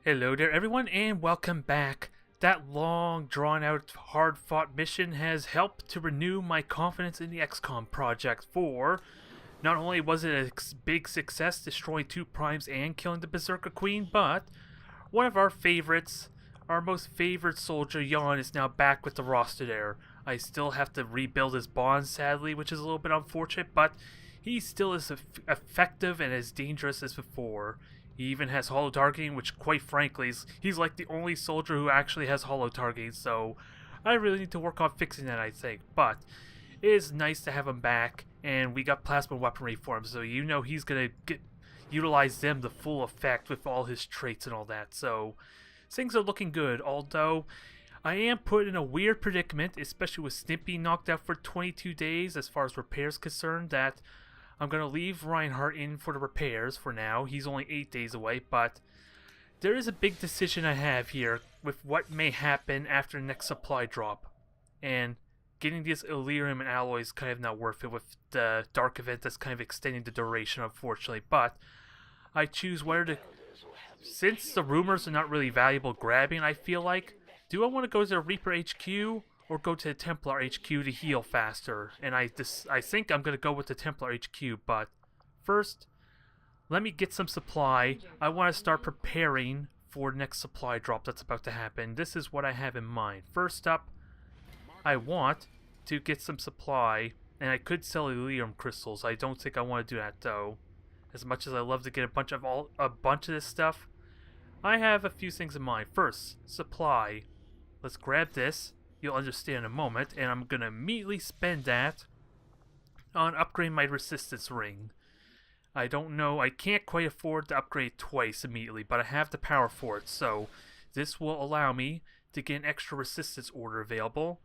Hello there everyone and welcome back. That long drawn out hard fought mission has helped to renew my confidence in the XCOM project, for not only was it a big success destroying 2 primes and killing the Berserker Queen, but one of our favorites, our most favorite soldier, Yon, is now back with the roster there. I still have to rebuild his bond sadly, which is a little bit unfortunate, but he still is effective and as dangerous as before. He even has holo targeting, which quite frankly, he's like the only soldier who actually has holo targeting, so I really need to work on fixing that, I think. But it is nice to have him back, and we got plasma weaponry for him, so you know he's going to utilize them to full effect with all his traits and all that. So things are looking good, although I am put in a weird predicament, especially with Snippy knocked out for 22 days as far as repairs concerned, that I'm going to leave Reinhardt in for the repairs for now. He's only 8 days away, but there is a big decision I have here with what may happen after the next supply drop. And getting these Illyrium and alloys kind of not worth it with the Dark event that's kind of extending the duration, unfortunately. But I choose whether to... Since the rumors are not really valuable grabbing, I feel like, do I want to go to the Reaper HQ or go to the Templar HQ to heal faster? And I think I'm going to go with the Templar HQ, but first, let me get some supply. I want to start preparing for the next supply drop that's about to happen. This is what I have in mind. First up, I want to get some supply, and I could sell Illyrium crystals. I don't think I want to do that, though. As much as I love to get a bunch of this stuff, I have a few things in mind. First, supply. Let's grab this. You'll understand in a moment, and I'm going to immediately spend that on upgrading my resistance ring. I don't know, I can't quite afford to upgrade twice immediately, but I have the power for it, so this will allow me to get an extra resistance order available,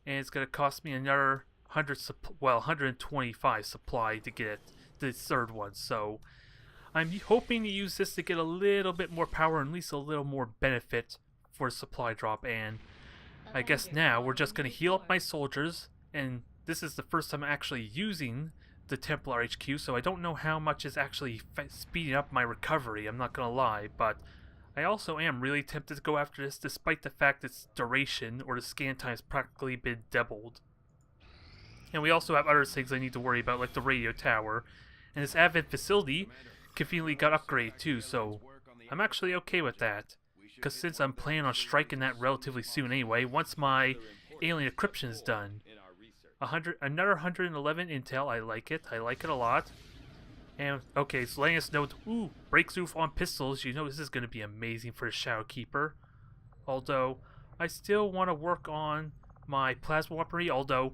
and it's going to cost me another 125 supply to get the third one, so I'm hoping to use this to get a little bit more power and at least a little more benefit for a supply drop. And I guess now we're just going to heal up my soldiers, and this is the first time I'm actually using the Templar HQ, so I don't know how much is actually speeding up my recovery, I'm not going to lie, but I also am really tempted to go after this despite the fact its duration or the scan time has practically been doubled. And we also have other things I need to worry about, like the radio tower, and this Advent facility conveniently got upgraded too, so I'm actually okay with that. Because since I'm planning on striking that relatively soon anyway, once my alien decryption is done. Another 111 intel, I like it a lot. And, okay, so letting us know, ooh, breakthrough on pistols, you know this is going to be amazing for the Shadow Keeper. Although, I still want to work on my plasma weaponry, although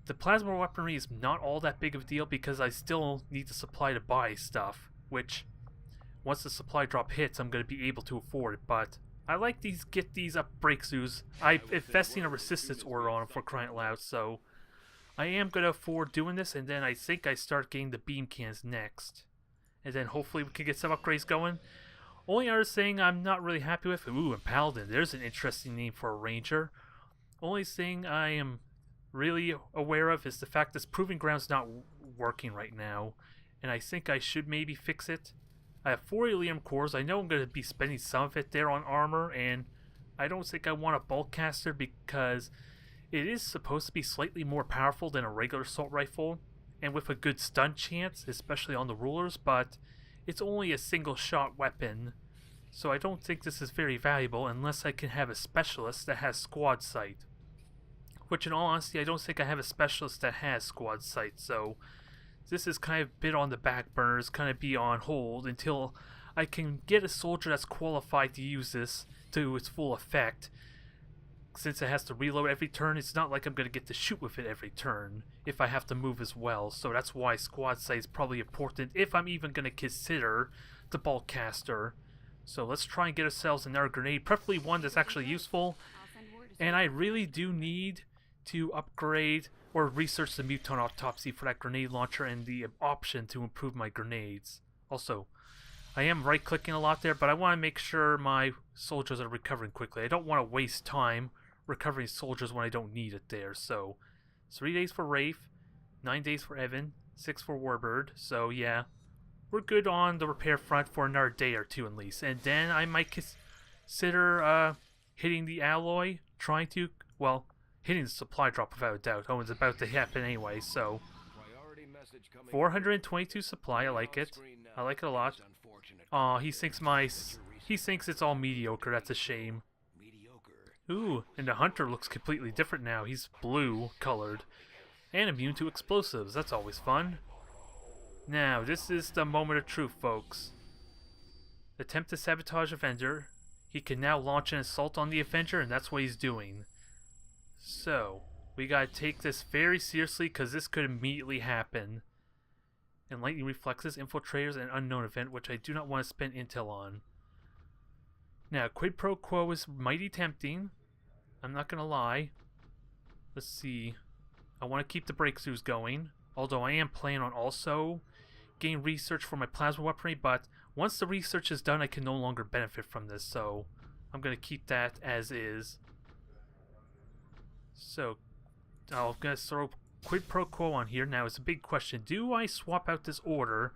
the plasma weaponry is not all that big of a deal because I still need the supply to buy stuff, which... once the supply drop hits, I'm going to be able to afford it, but I like get these up breakthroughs. I'm investing a resistance order on them for crying out loud, so I am going to afford doing this, and then I think I start getting the beam cans next. And then hopefully we can get some upgrades going. Only other thing I'm not really happy with, ooh, and Paladin, there's an interesting name for a ranger. Only thing I am really aware of is the fact this Proving Ground's not working right now, and I think I should maybe fix it. I have 4 Illyrium cores. I know I'm going to be spending some of it there on armor, and I don't think I want a bulk caster because it is supposed to be slightly more powerful than a regular assault rifle, and with a good stun chance, especially on the rulers, but it's only a single shot weapon, so I don't think this is very valuable unless I can have a specialist that has squad sight. Which in all honesty, I don't think I have a specialist that has squad sight, so this is kind of a bit on the back burners, kind of be on hold until I can get a soldier that's qualified to use this to its full effect. Since it has to reload every turn, it's not like I'm going to get to shoot with it every turn if I have to move as well. So that's why squad sight is probably important if I'm even going to consider the bulk caster. So let's try and get ourselves another grenade, preferably one that's actually useful. And I really do need to upgrade or research the mutant autopsy for that grenade launcher and the option to improve my grenades. Also, I am right-clicking a lot there, but I want to make sure my soldiers are recovering quickly. I don't want to waste time recovering soldiers when I don't need it there. So, 3 days for Rafe, 9 days for Evan, 6 for Warbird. So yeah, we're good on the repair front for another day or two at least. And then I might consider hitting the alloy, trying to, well, hitting the supply drop without a doubt. Oh, it's about to happen anyway, so 422 supply, I like it. I like it a lot. Aw, he thinks it's all mediocre, that's a shame. Ooh, and the hunter looks completely different now. He's blue colored and immune to explosives. That's always fun. Now, this is the moment of truth, folks. Attempt to sabotage Avenger. He can now launch an assault on the Avenger, and that's what he's doing. So, we gotta take this very seriously because this could immediately happen. And lightning reflexes, infiltrators, and unknown event, which I do not want to spend intel on. Now, quid pro quo is mighty tempting. I'm not gonna lie. Let's see. I want to keep the breakthroughs going, although I am planning on also getting research for my plasma weaponry, but once the research is done, I can no longer benefit from this, so I'm gonna keep that as is. So, I'm gonna throw quid pro quo on here. Now, it's a big question. Do I swap out this order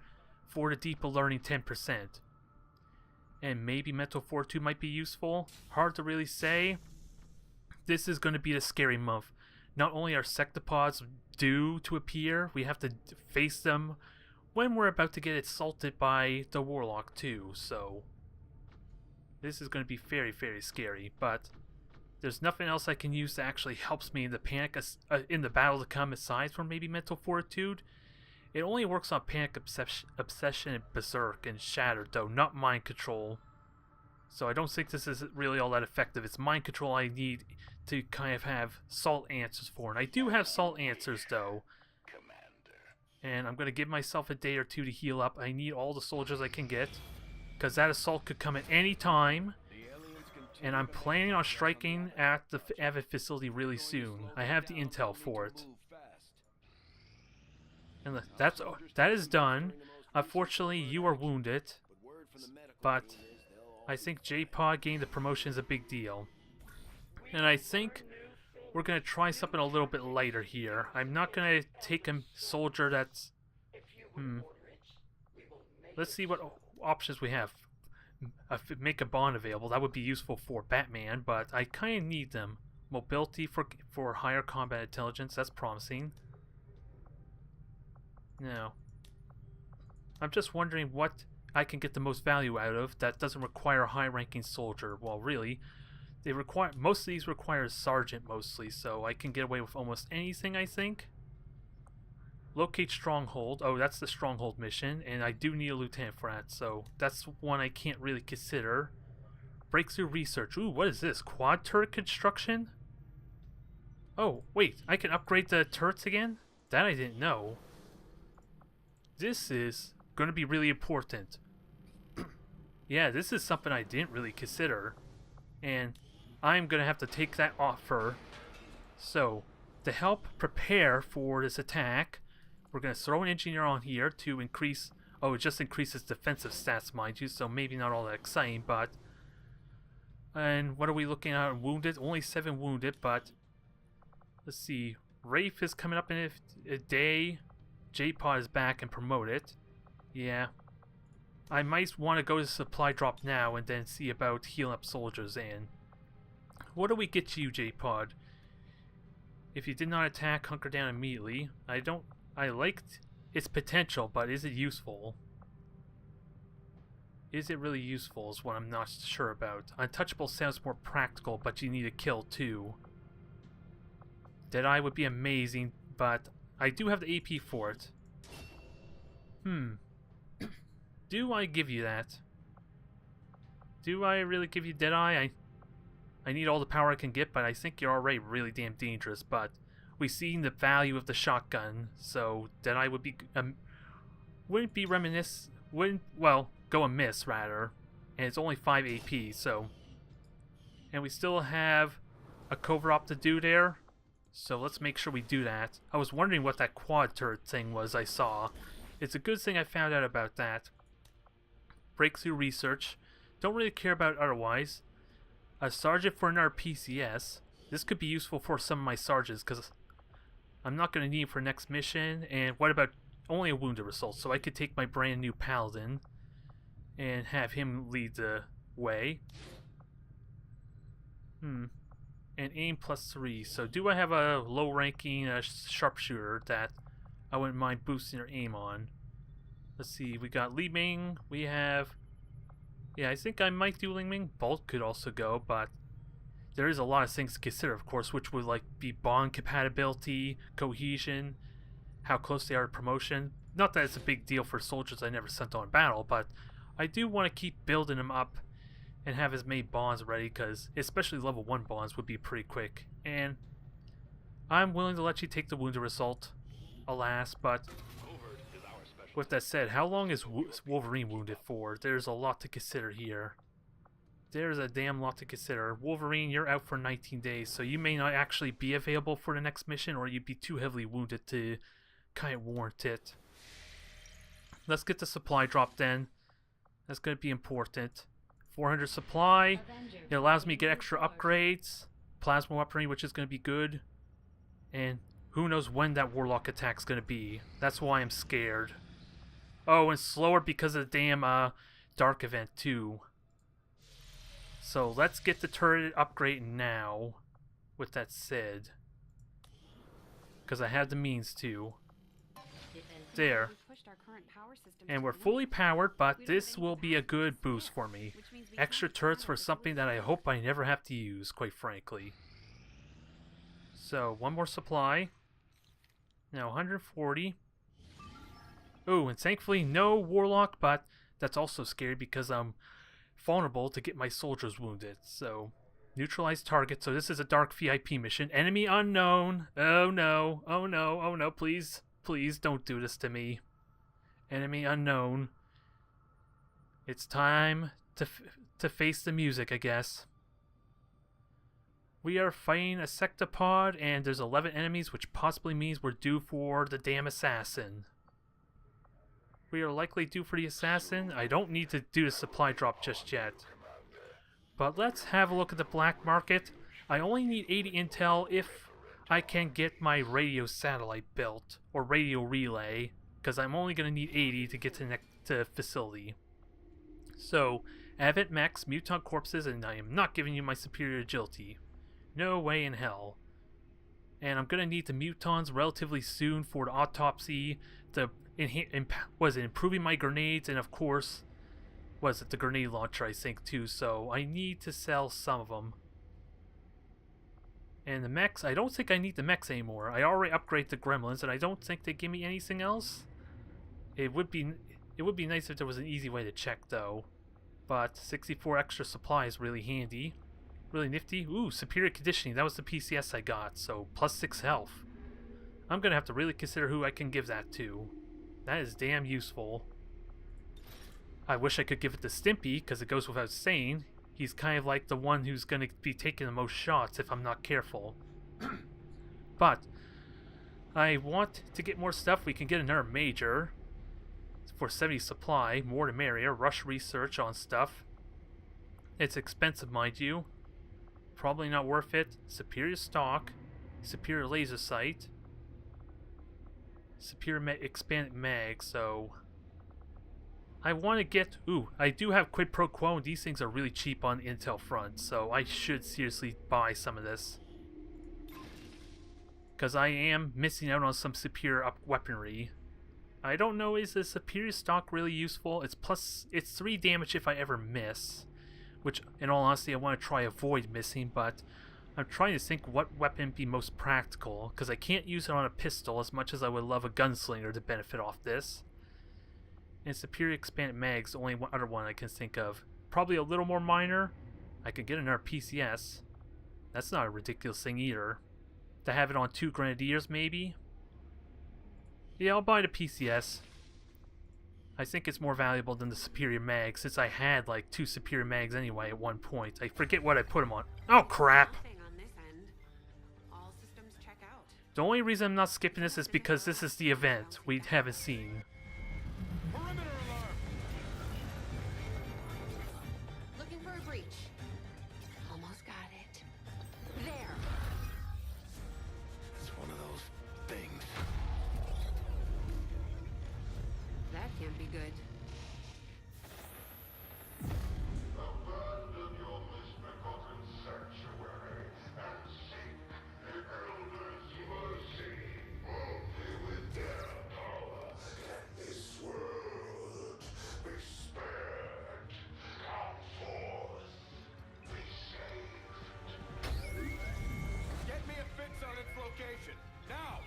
for the deeper learning 10%? And maybe mental fortitude might be useful. Hard to really say. This is going to be the scary month. Not only are sectopods due to appear, we have to face them when we're about to get assaulted by the warlock too. So this is going to be very, very scary. But there's nothing else I can use that actually helps me in the panic in the battle to come aside from maybe mental fortitude. It only works on Panic Obsession and Berserk and Shattered, though, not Mind Control. So I don't think this is really all that effective. It's Mind Control I need to kind of have salt answers for. And I do have salt answers, though. And I'm going to give myself a day or two to heal up. I need all the soldiers I can get, because that assault could come at any time. And I'm planning on striking at the Avid facility really soon. I have the intel for it. And that is done. Unfortunately, you are wounded, but I think J-Pod getting the promotion is a big deal. And I think we're going to try something a little bit lighter here. I'm not going to take a soldier that's... Let's see what options we have. Make a bond available. That would be useful for Batman, but I kind of need them. Mobility for higher combat intelligence. That's promising. Now, I'm just wondering what I can get the most value out of that doesn't require a high-ranking soldier. Well, really, most of these require a sergeant mostly, so I can get away with almost anything, I think. Locate Stronghold. Oh, that's the Stronghold mission, and I do need a lieutenant for that, so that's one I can't really consider. Breakthrough Research. Ooh, what is this? Quad turret construction? Oh, wait, I can upgrade the turrets again? That I didn't know. This is going to be really important. Yeah, this is something I didn't really consider. And I'm going to have to take that offer. So, to help prepare for this attack, we're going to throw an engineer on here to increase... Oh, it just increases defensive stats, mind you, so maybe not all that exciting, but... And what are we looking at? Wounded? Only 7 wounded, but... Let's see. Rafe is coming up in a day... J-Pod is back and promote it. Yeah. I might want to go to supply drop now and then see about healing up soldiers. And what do we get to you, J-Pod? If you did not attack, hunker down immediately. I liked its potential, but is it useful? Is it really useful is what I'm not sure about. Untouchable sounds more practical, but you need a kill too. Deadeye would be amazing, but I do have the AP for it. Do I give you that? Do I really give you Deadeye? I need all the power I can get, but I think you're already really damn dangerous. But we've seen the value of the shotgun, so Deadeye would be... wouldn't be reminiscent... well, go amiss, rather. And it's only 5 AP, so... And we still have a cover up to do there. So let's make sure we do that. I was wondering what that quad turret thing was I saw. It's a good thing I found out about that. Breakthrough Research. Don't really care about it otherwise. A sergeant for another PCS. This could be useful for some of my sergeants because I'm not going to need for next mission. And what about only a wounded result? So I could take my brand new paladin and have him lead the way. And aim +3. So do I have a low-ranking sharpshooter that I wouldn't mind boosting her aim on? Let's see. We got Li Ming. We have... Yeah, I think I might do Li Ming. Bolt could also go, but there is a lot of things to consider, of course, which would like be bond compatibility, cohesion, how close they are to promotion. Not that it's a big deal for soldiers I never sent on battle, but I do want to keep building them up and have as many bonds ready, because especially level 1 bonds would be pretty quick. And I'm willing to let you take the wounded result, alas, but with that said, how long is Wolverine wounded for? There's a lot to consider here. There's a damn lot to consider. Wolverine, you're out for 19 days, so you may not actually be available for the next mission, or you'd be too heavily wounded to kind of warrant it. Let's get the supply drop then. That's going to be important. 400 supply. It allows me to get extra upgrades. Plasma weaponry, which is going to be good. And who knows when that Warlock attack's going to be. That's why I'm scared. Oh, and slower because of the damn Dark event too. So let's get the turret upgrade now. With that said. Because I have the means to. There. And we're fully powered, but this will be a good boost for me. Extra turrets for something that I hope I never have to use, quite frankly. So, one more supply. Now, 140. Oh, and thankfully no Warlock, but that's also scary because I'm vulnerable to get my soldiers wounded. So, neutralize target. So this is a dark VIP mission. Enemy unknown. Oh no, oh no, oh no, please. Please don't do this to me. Enemy unknown. It's time to face the music, I guess. We are fighting a sectopod, and there's 11 enemies, which possibly means we're due for the damn assassin. We are likely due for the assassin. I don't need to do the supply drop just yet. But let's have a look at the black market. I only need 80 intel if I can get my radio satellite built, or radio relay, because I'm only going to need 80 to get to the next facility. So, Avid Mechs, Mutant Corpses, and I am not giving you my superior agility. No way in hell. And I'm going to need the Mutons relatively soon for the autopsy, the improving my grenades, and of course, the grenade launcher, I think, too, so I need to sell some of them. And the mechs, I don't think I need the mechs anymore. I already upgraded the gremlins, and I don't think they give me anything else. It would be nice if there was an easy way to check, though. But 64 extra supply is really handy. Really nifty. Ooh, superior conditioning. That was the PCS I got, so plus 6 health. I'm going to have to really consider who I can give that to. That is damn useful. I wish I could give it to Stimpy, because it goes without saying. He's kind of like the one who's going to be taking the most shots if I'm not careful. But I want to get more stuff. We can get another major for 70 supply. More the merrier. Rush research on stuff. It's expensive, mind you. Probably not worth it. Superior stock. Superior laser sight. Superior expanded mag, so I want to get... Ooh, I do have quid pro quo, and these things are really cheap on the Intel front, so I should seriously buy some of this. Because I am missing out on some superior weaponry. I don't know, is the superior stock really useful? It's 3 damage if I ever miss. Which, in all honesty, I want to try avoid missing, but I'm trying to think what weapon would be most practical, because I can't use it on a pistol as much as I would love a gunslinger to benefit off this. And superior expanded mag's the only other one I can think of. Probably a little more minor. I could get another PCS. That's not a ridiculous thing either. To have it on 2 Grenadiers, maybe? Yeah, I'll buy the PCS. I think it's more valuable than the superior mag, since I had like 2 superior mags anyway at one point. I forget what I put them on. Oh crap! The only reason I'm not skipping this is because this is the event we haven't seen. Looking for a breach. Almost got it. There. It's one of those things. That can't be good. Abandon your misbegotten sanctuary. location. Now!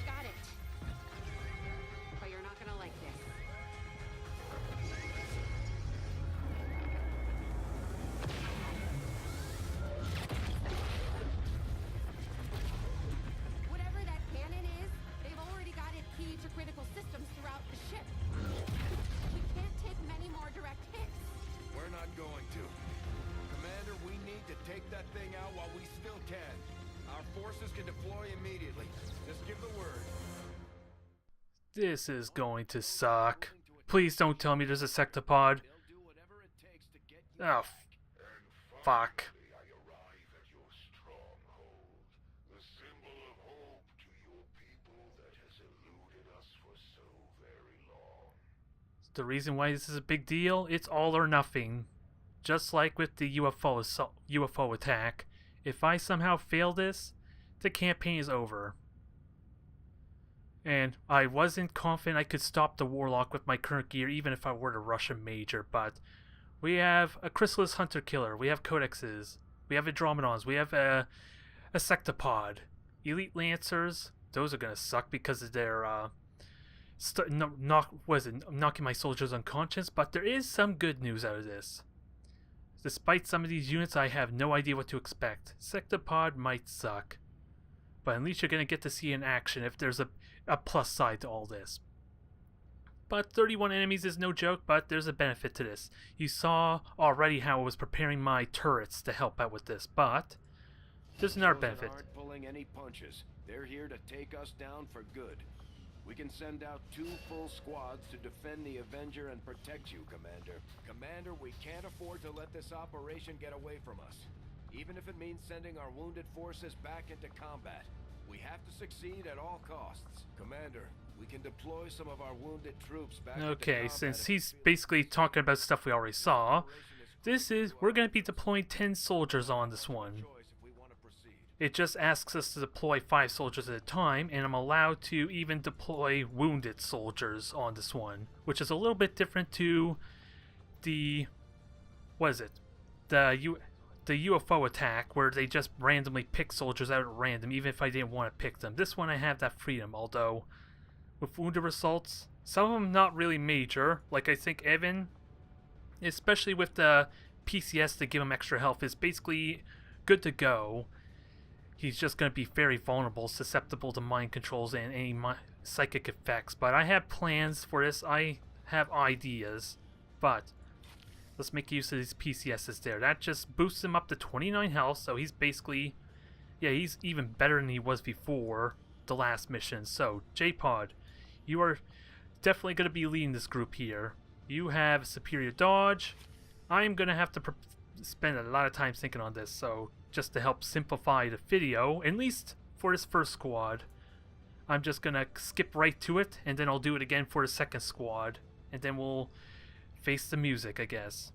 Got it. But you're not gonna like this. Whatever that cannon is, they've already got it keyed to critical systems throughout the ship. We can't take many more direct hits. We're not going to. Commander, we need to take that thing out while we still can. Our forces can deploy immediately. Just give the word. This is going to suck. Please don't tell me there's a sectopod. They'll do whatever it takes to get you Oh, fuck. I arrive at your stronghold, the symbol of hope to your people that has eluded us for so very long. The reason why this is a big deal, it's all or nothing. Just like with the UFO attack, if I somehow fail this, the campaign is over. And I wasn't confident I could stop the Warlock with my current gear even if I were to rush a major, but we have a Chrysalis Hunter Killer, we have Codexes, we have Andromedons, we have a Sectopod. Elite Lancers, those are gonna suck because of their knocking my soldiers unconscious, but there is some good news out of this. Despite some of these units, I have no idea what to expect. Sectopod might suck, but at least you're going to get to see in action if there's a plus side to all this. But 31 enemies is no joke, but there's a benefit to this. You saw already how I was preparing my turrets to help out with this, but there's another Those that benefit. aren't pulling any punches. They're here to take us down for good. We can send out 2 full squads to defend the Avenger and protect you, Commander. Commander, we can't afford to let this operation get away from us. Even if it means sending our wounded forces back into combat. We have to succeed at all costs. Commander, we can deploy some of our wounded troops back into Okay, combat since if he's we feel basically talking about stuff we already saw, this we're going to be deploying 10 soldiers on this one. choice if we want to proceed. It just asks us to deploy 5 soldiers at a time, and I'm allowed to even deploy wounded soldiers on this one, which is a little bit different to the, what is it, the UFO attack, where they just randomly pick soldiers out at random, even if I didn't want to pick them. This one I have that freedom, although with wounded results, some of them not really major, like I think Evan, especially with the PCS to give him extra health, is basically good to go. He's just going to be very vulnerable, susceptible to mind controls and any psychic effects. But I have plans for this. I have ideas. But let's make use of these PCSs there. That just boosts him up to 29 health. So he's basically, yeah, he's even better than he was before the last mission. So J-Pod, you are definitely going to be leading this group here. You have superior dodge. I'm going to have to spend a lot of time thinking on this. So just to help simplify the video, at least for this first squad, I'm just gonna skip right to it, and then I'll do it again for the second squad, and then we'll face the music, I guess.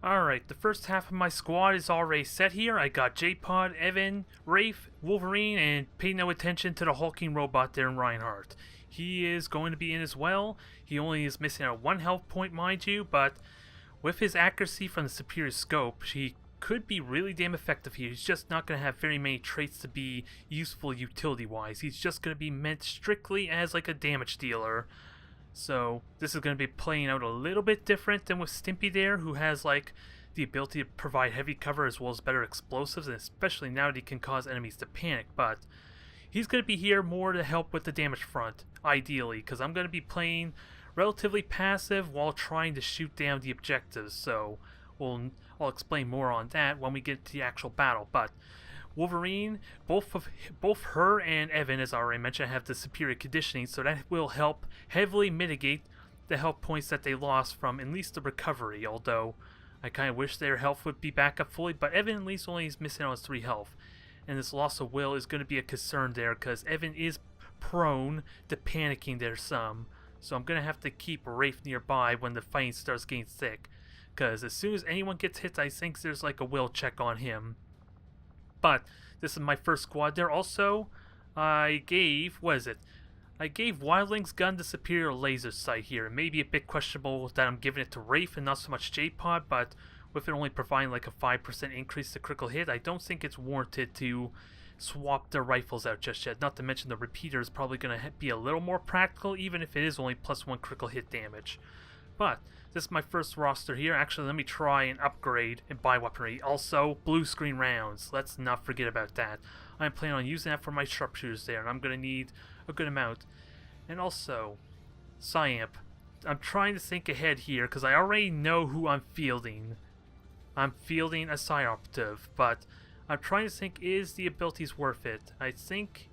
Alright, the first half of my squad is already set here. I got J-Pod, Evan, Rafe, Wolverine, and pay no attention to the hulking robot there in Reinhardt. He is going to be in as well. He only is missing a 1 health point, mind you, but with his accuracy from the superior scope, he could be really damn effective here. He's just not going to have very many traits to be useful utility-wise. He's just going to be meant strictly as like a damage dealer. So this is going to be playing out a little bit different than with Stimpy there, who has like the ability to provide heavy cover as well as better explosives, and especially now that he can cause enemies to panic. But he's going to be here more to help with the damage front, ideally, because I'm going to be playing relatively passive while trying to shoot down the objectives. So I'll explain more on that when we get to the actual battle. But Wolverine, both her and Evan, as I already mentioned, have the superior conditioning, so that will help heavily mitigate the health points that they lost from at least the recovery, although I kind of wish their health would be back up fully, but Evan at least only is missing on his 3 health. And this loss of will is going to be a concern there, because Evan is prone to panicking there some, so I'm going to have to keep Rafe nearby when the fighting starts getting thick. Because as soon as anyone gets hit, I think there's like a will check on him. But this is my first squad there. Also, I gave Wildling's gun the superior laser sight here. It may be a bit questionable that I'm giving it to Rafe and not so much J-Pod, but with it only providing like a 5% increase to critical hit, I don't think it's warranted to swap their rifles out just yet. Not to mention the repeater is probably going to be a little more practical, even if it is only +1 critical hit damage. But this is my first roster here. Actually, let me try and upgrade and buy weaponry. Also, blue screen rounds. Let's not forget about that. I'm planning on using that for my sharpshooters there, and I'm going to need a good amount. And also, Psyamp. I'm trying to think ahead here because I already know who I'm fielding. I'm fielding a Psyoperative, but I'm trying to think, is the abilities worth it? I think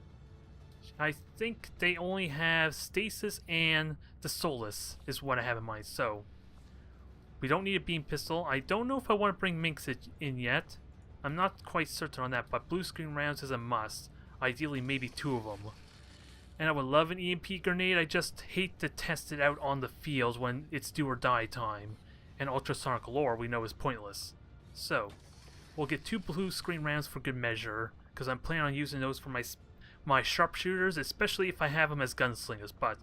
they only have Stasis and the Solus is what I have in mind. So we don't need a beam pistol. I don't know if I want to bring Minx in yet. I'm not quite certain on that, but blue screen rounds is a must. Ideally, maybe 2 of them. And I would love an EMP grenade. I just hate to test it out on the field when it's do or die time. And ultrasonic lore we know is pointless. So we'll get 2 blue screen rounds for good measure, because I'm planning on using those for my sharpshooters, especially if I have them as gunslingers. But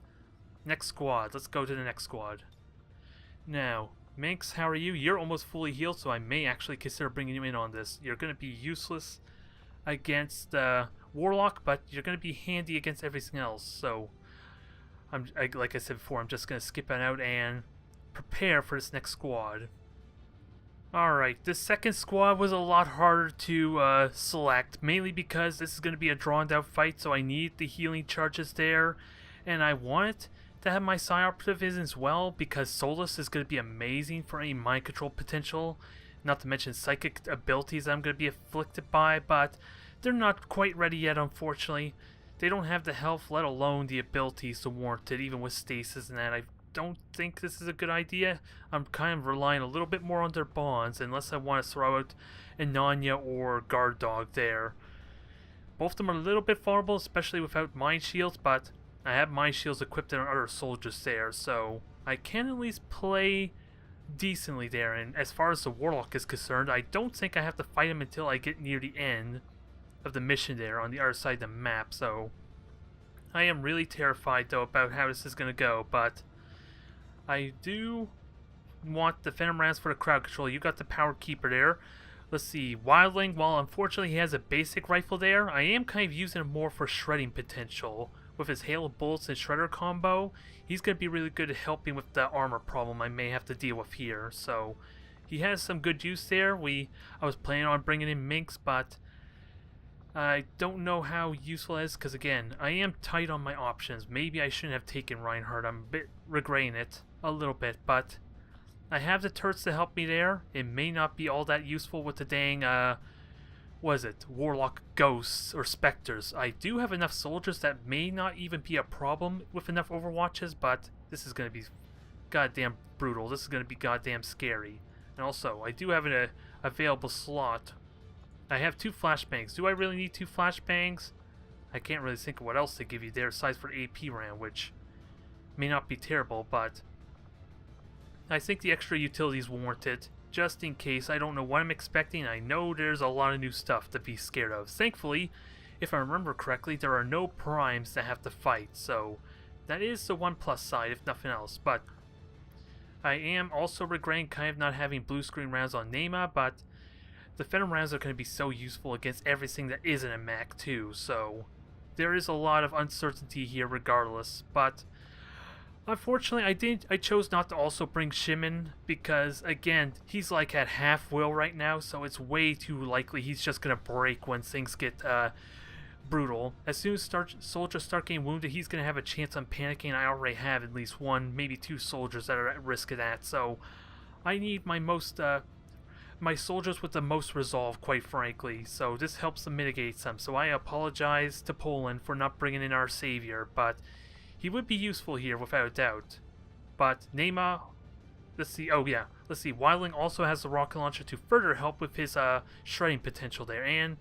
next squad, let's go to the next squad. Now, Minx, how are you? You're almost fully healed, so I may actually consider bringing you in on this. You're going to be useless against Warlock, but you're going to be handy against everything else. So, like I said before, I'm just going to skip it out and prepare for this next squad. Alright, this second squad was a lot harder to select, mainly because this is going to be a drawn out fight, so I need the healing charges there, and I want to have my Psyoperative in as well, because Solus is going to be amazing for any mind control potential, not to mention psychic abilities I'm going to be afflicted by, but they're not quite ready yet, unfortunately. They don't have the health, let alone the abilities to warrant it, even with stasis and that. I don't think this is a good idea. I'm kind of relying a little bit more on their bonds, unless I want to throw out Inanya or Guard Dog there. Both of them are a little bit vulnerable, especially without Mind Shields, but I have Mind Shields equipped on other soldiers there, so I can at least play decently there. And as far as the Warlock is concerned, I don't think I have to fight him until I get near the end of the mission there on the other side of the map, so I am really terrified though about how this is going to go, but I do want the Venom rounds for the crowd control. You got the Power Keeper there. Let's see, Wildling, while unfortunately he has a basic rifle there, I am kind of using him more for shredding potential. With his Hail of Bullets and Shredder combo, he's going to be really good at helping with the armor problem I may have to deal with here, so he has some good use there. I was planning on bringing in Minx, but I don't know how useful it is, because again, I am tight on my options. Maybe I shouldn't have taken Reinhardt. I'm a bit regretting it a little bit, but I have the turrets to help me there. It may not be all that useful with the dang, Warlock Ghosts or Spectres. I do have enough soldiers that may not even be a problem with enough Overwatches, but this is going to be goddamn brutal. This is going to be goddamn scary. And also, I do have an available slot. I have 2 flashbangs. Do I really need 2 flashbangs? I can't really think of what else to give you there aside for AP round, which may not be terrible, but I think the extra utility is warranted. Just in case, I don't know what I'm expecting. I know there's a lot of new stuff to be scared of. Thankfully, if I remember correctly, there are no primes that have to fight, so that is the one plus side, if nothing else. But I am also regretting kind of not having blue screen rounds on Nema, but the Venom rounds are going to be so useful against everything that isn't a mech too, so there is a lot of uncertainty here regardless. But unfortunately, I chose not to also bring Shimon, because again, he's like at half will right now, so it's way too likely he's just going to break when things get brutal. As soon as soldiers start getting wounded, he's going to have a chance on panicking. I already have at least 1, maybe 2 soldiers that are at risk of that, so I need my my soldiers with the most resolve, quite frankly, so this helps to mitigate some. So I apologize to Poland for not bringing in our savior, but he would be useful here without a doubt. But Nema, let's see, Wildling also has the rocket launcher to further help with his shredding potential there, and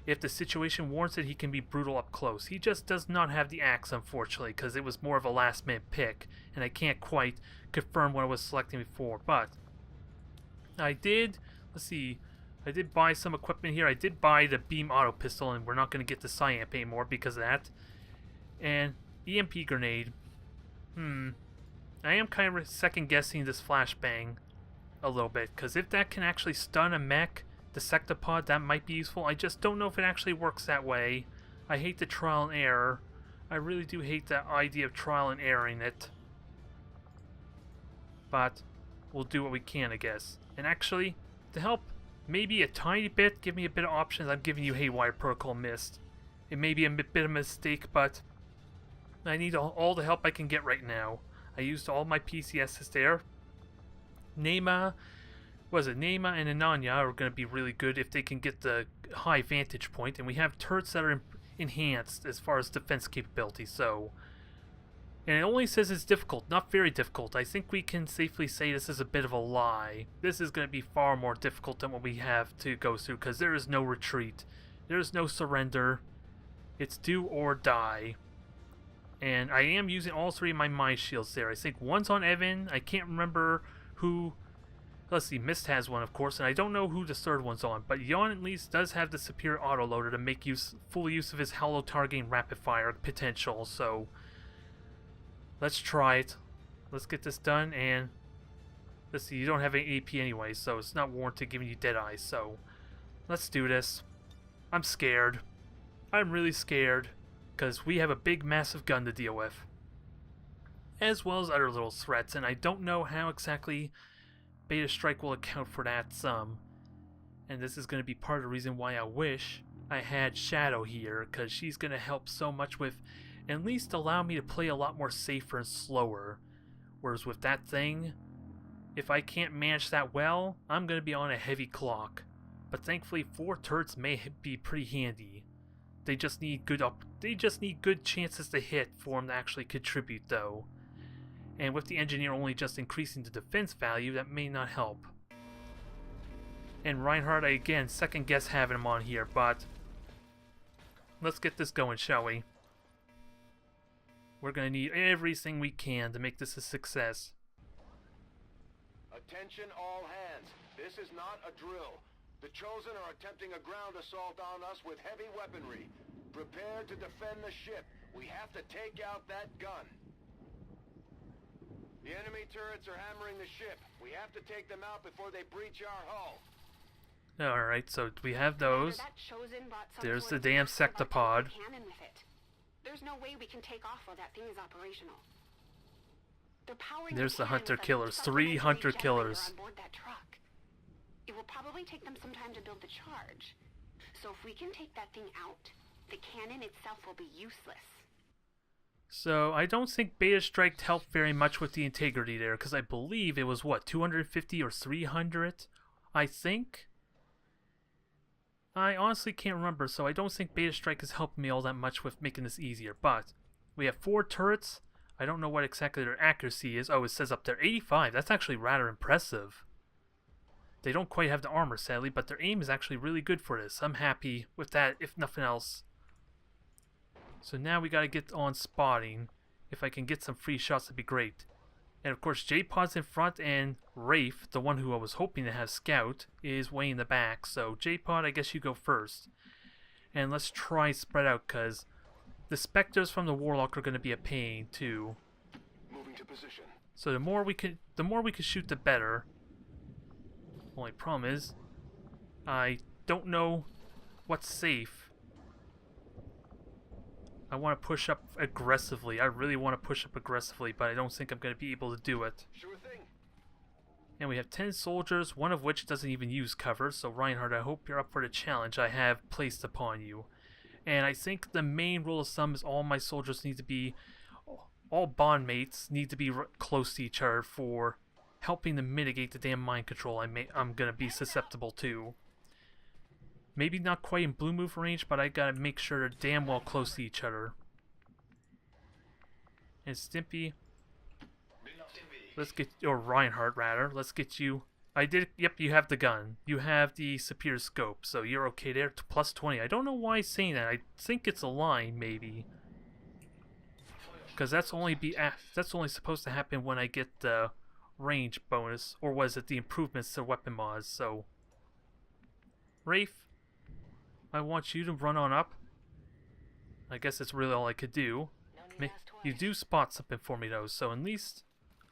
if the situation warrants it, he can be brutal up close. He just does not have the axe, unfortunately, because it was more of a last minute pick, and I can't quite confirm what I was selecting before. But I did buy some equipment here. I did buy the beam auto pistol, and we're not going to get the Psyamp anymore because of that. And EMP grenade. I am kind of second guessing this flashbang a little bit, because if that can actually stun a mech, Dissectopod, that might be useful. I just don't know if it actually works that way. I hate the trial and error. I really do hate the idea of trial and erroring it. But we'll do what we can, I guess. And actually, to help maybe a tiny bit, give me a bit of options, I'm giving you Haywire Protocol Mist. It may be a bit of a mistake, but I need all the help I can get right now. I used all my PCSs there. Nema and Ananya are going to be really good if they can get the high vantage point, and we have turrets that are enhanced as far as defense capability, so... And it only says it's difficult, not very difficult. I think we can safely say this is a bit of a lie. This is going to be far more difficult than what we have to go through, because there is no retreat. There is no surrender. It's do or die. And I am using all three of my mind shields there. I think one's on Evan. I can't remember who... Let's see, Mist has one, of course, and I don't know who the third one's on, but Yon at least does have the superior autoloader to make full use of his hollow targeting rapid fire potential, so let's try it. Let's get this done, and let's see, you don't have any AP anyway, so it's not warranted giving you dead eyes, so let's do this. I'm scared. I'm really scared, because we have a big, massive gun to deal with, as well as other little threats, and I don't know how exactly Beta Strike will account for that some. And this is going to be part of the reason why I wish I had Shadow here, because she's going to help so much with at least allow me to play a lot more safer and slower. Whereas with that thing, if I can't manage that well, I'm going to be on a heavy clock. But thankfully 4 turrets may be pretty handy. They just need good chances to hit for them to actually contribute though. And with the engineer only just increasing the defense value, that may not help. And Reinhardt, I again second guess having him on here, but let's get this going, shall we? We're going to need everything we can to make this a success. Attention all hands. This is not a drill. The Chosen are attempting a ground assault on us with heavy weaponry. Prepare to defend the ship. We have to take out that gun. The enemy turrets are hammering the ship. We have to take them out before they breach our hull. Alright, so we have those. There's the damn sectopod. There's no way we can take off while that thing is operational. There's the hunter killers. 3 hunter killers. It will probably take them some time to build the charge. So if we can take that thing out, the cannon itself will be useless. So I don't think Beta Strike helped very much with the integrity there, because I believe it was, what, 250 or 300? I think? I honestly can't remember, so I don't think Beta Strike is helping me all that much with making this easier. But we have 4 turrets. I don't know what exactly their accuracy is. Oh, it says up there 85. That's actually rather impressive. They don't quite have the armor, sadly, but their aim is actually really good for this. I'm happy with that, if nothing else. So now we gotta get on spotting. If I can get some free shots, that'd be great. And of course, J-Pod's in front, and Rafe, the one who I was hoping to have scout, is way in the back. So J-Pod, I guess you go first. And let's try spread out, because the Spectres from the Warlock are gonna be a pain too. Moving to position. So the more we could shoot, the better. Only problem is, I don't know what's safe. I want to push up aggressively. I really want to push up aggressively, but I don't think I'm going to be able to do it. Sure thing. And we have 10 soldiers, one of which doesn't even use cover, so Reinhardt, I hope you're up for the challenge I have placed upon you. And I think the main rule of thumb is all my soldiers need to be, all bond mates need to be close to each other for helping to mitigate the damn mind control I'm going to be susceptible to. Maybe not quite in blue move range, but I gotta make sure they're damn well close to each other. And Stimpy, let's get, or Reinhardt rather, let's get you. Yep, you have the gun. You have the superior scope, so you're okay there. Plus 20. I don't know why he's saying that. I think it's a line, maybe. Because that's only supposed to happen when I get the range bonus, or was it the improvements to weapon mods? So, Rafe, I want you to run on up. I guess that's really all I could do. You do spot something for me though, so at least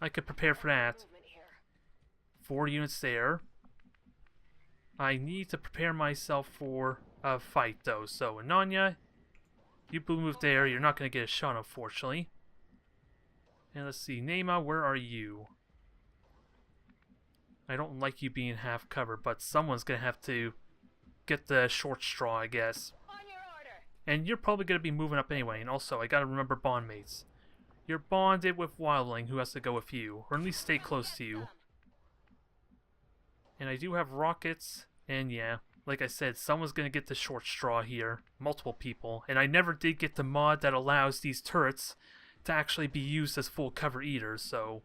I could prepare for that. 4 units there. I need to prepare myself for a fight, though. So, Ananya, you blue move there. You're not going to get a shot, unfortunately. And let's see. Neema, where are you? I don't like you being half covered, but someone's going to have to get the short straw, I guess. On your order. And you're probably going to be moving up anyway. And also, I got to remember bond mates. You're bonded with Wildling, who has to go with you. Or at least stay close to you. And I do have rockets. And yeah, like I said, someone's going to get the short straw here. Multiple people. And I never did get the mod that allows these turrets to actually be used as full cover eaters. So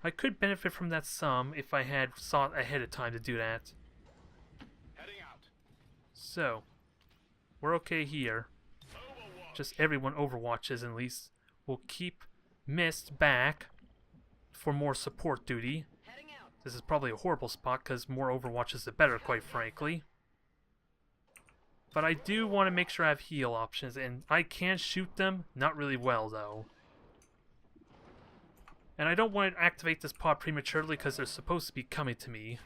I could benefit from that some if I had sought ahead of time to do that. Heading out. So, we're okay here. Just everyone overwatches at least. We'll keep Mist back for more support duty. Heading out. This is probably a horrible spot because more overwatches the better, quite frankly. But I do want to make sure I have heal options, and I can shoot them, not really well though. And I don't want to activate this pod prematurely because they're supposed to be coming to me.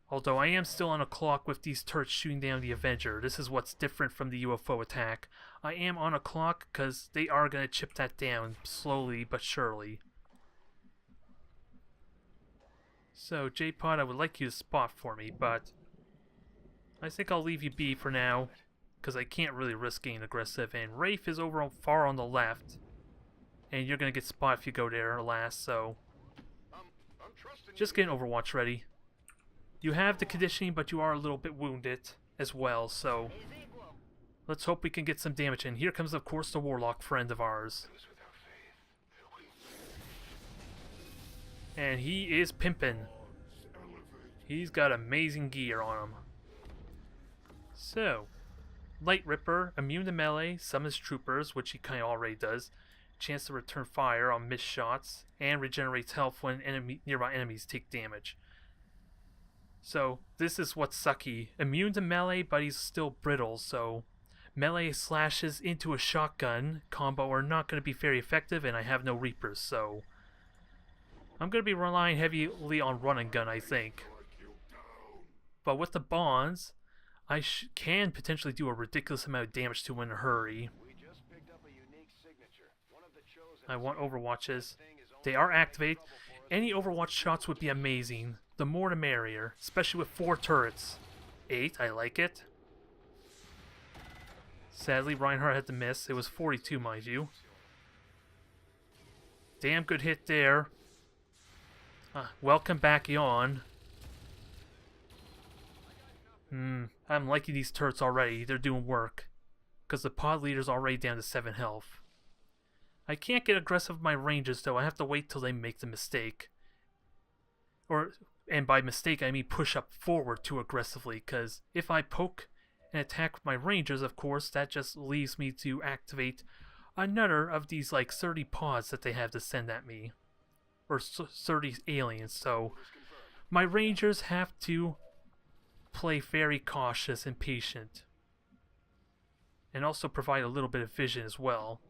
Although I am still on a clock with these turrets shooting down the Avenger. This is what's different from the UFO attack. I am on a clock because they are going to chip that down slowly but surely. So, J-Pod, I would like you to spot for me, but I think I'll leave you be for now because I can't really risk getting aggressive. And Rafe is over far on the left. And you're going to get spot if you go there last, so I'm trusting just get an Overwatch ready. You have the conditioning, but you are a little bit wounded as well, so let's hope we can get some damage in. Here comes, of course, the Warlock friend of ours. And he is pimpin'. He's got amazing gear on him. So, Light Ripper, immune to melee, summons troopers, which he kind of already does. Chance to return fire on missed shots, and regenerates health when nearby enemies take damage. So, this is what's sucky. Immune to melee, but he's still brittle, so melee slashes into a shotgun combo are not going to be very effective, and I have no Reapers, so I'm going to be relying heavily on run and gun, I think. But with the bonds, I can potentially do a ridiculous amount of damage to him in a hurry. I want Overwatches. They are activated. Any Overwatch shots would be amazing. The more the merrier, especially with 4 turrets. 8, I like it. Sadly, Reinhardt had to miss. It was 42, mind you. Damn good hit there. Welcome back, Yon. I'm liking these turrets already. They're doing work. Because the pod leader's already down to 7 health. I can't get aggressive with my ranges, though. I have to wait till they make the mistake. And by mistake, I mean push up forward too aggressively, because if I poke and attack with my rangers, of course, that just leaves me to activate another of these, like, 30 pods that they have to send at me. Or 30 aliens, so my rangers have to play very cautious and patient. And also provide a little bit of vision as well.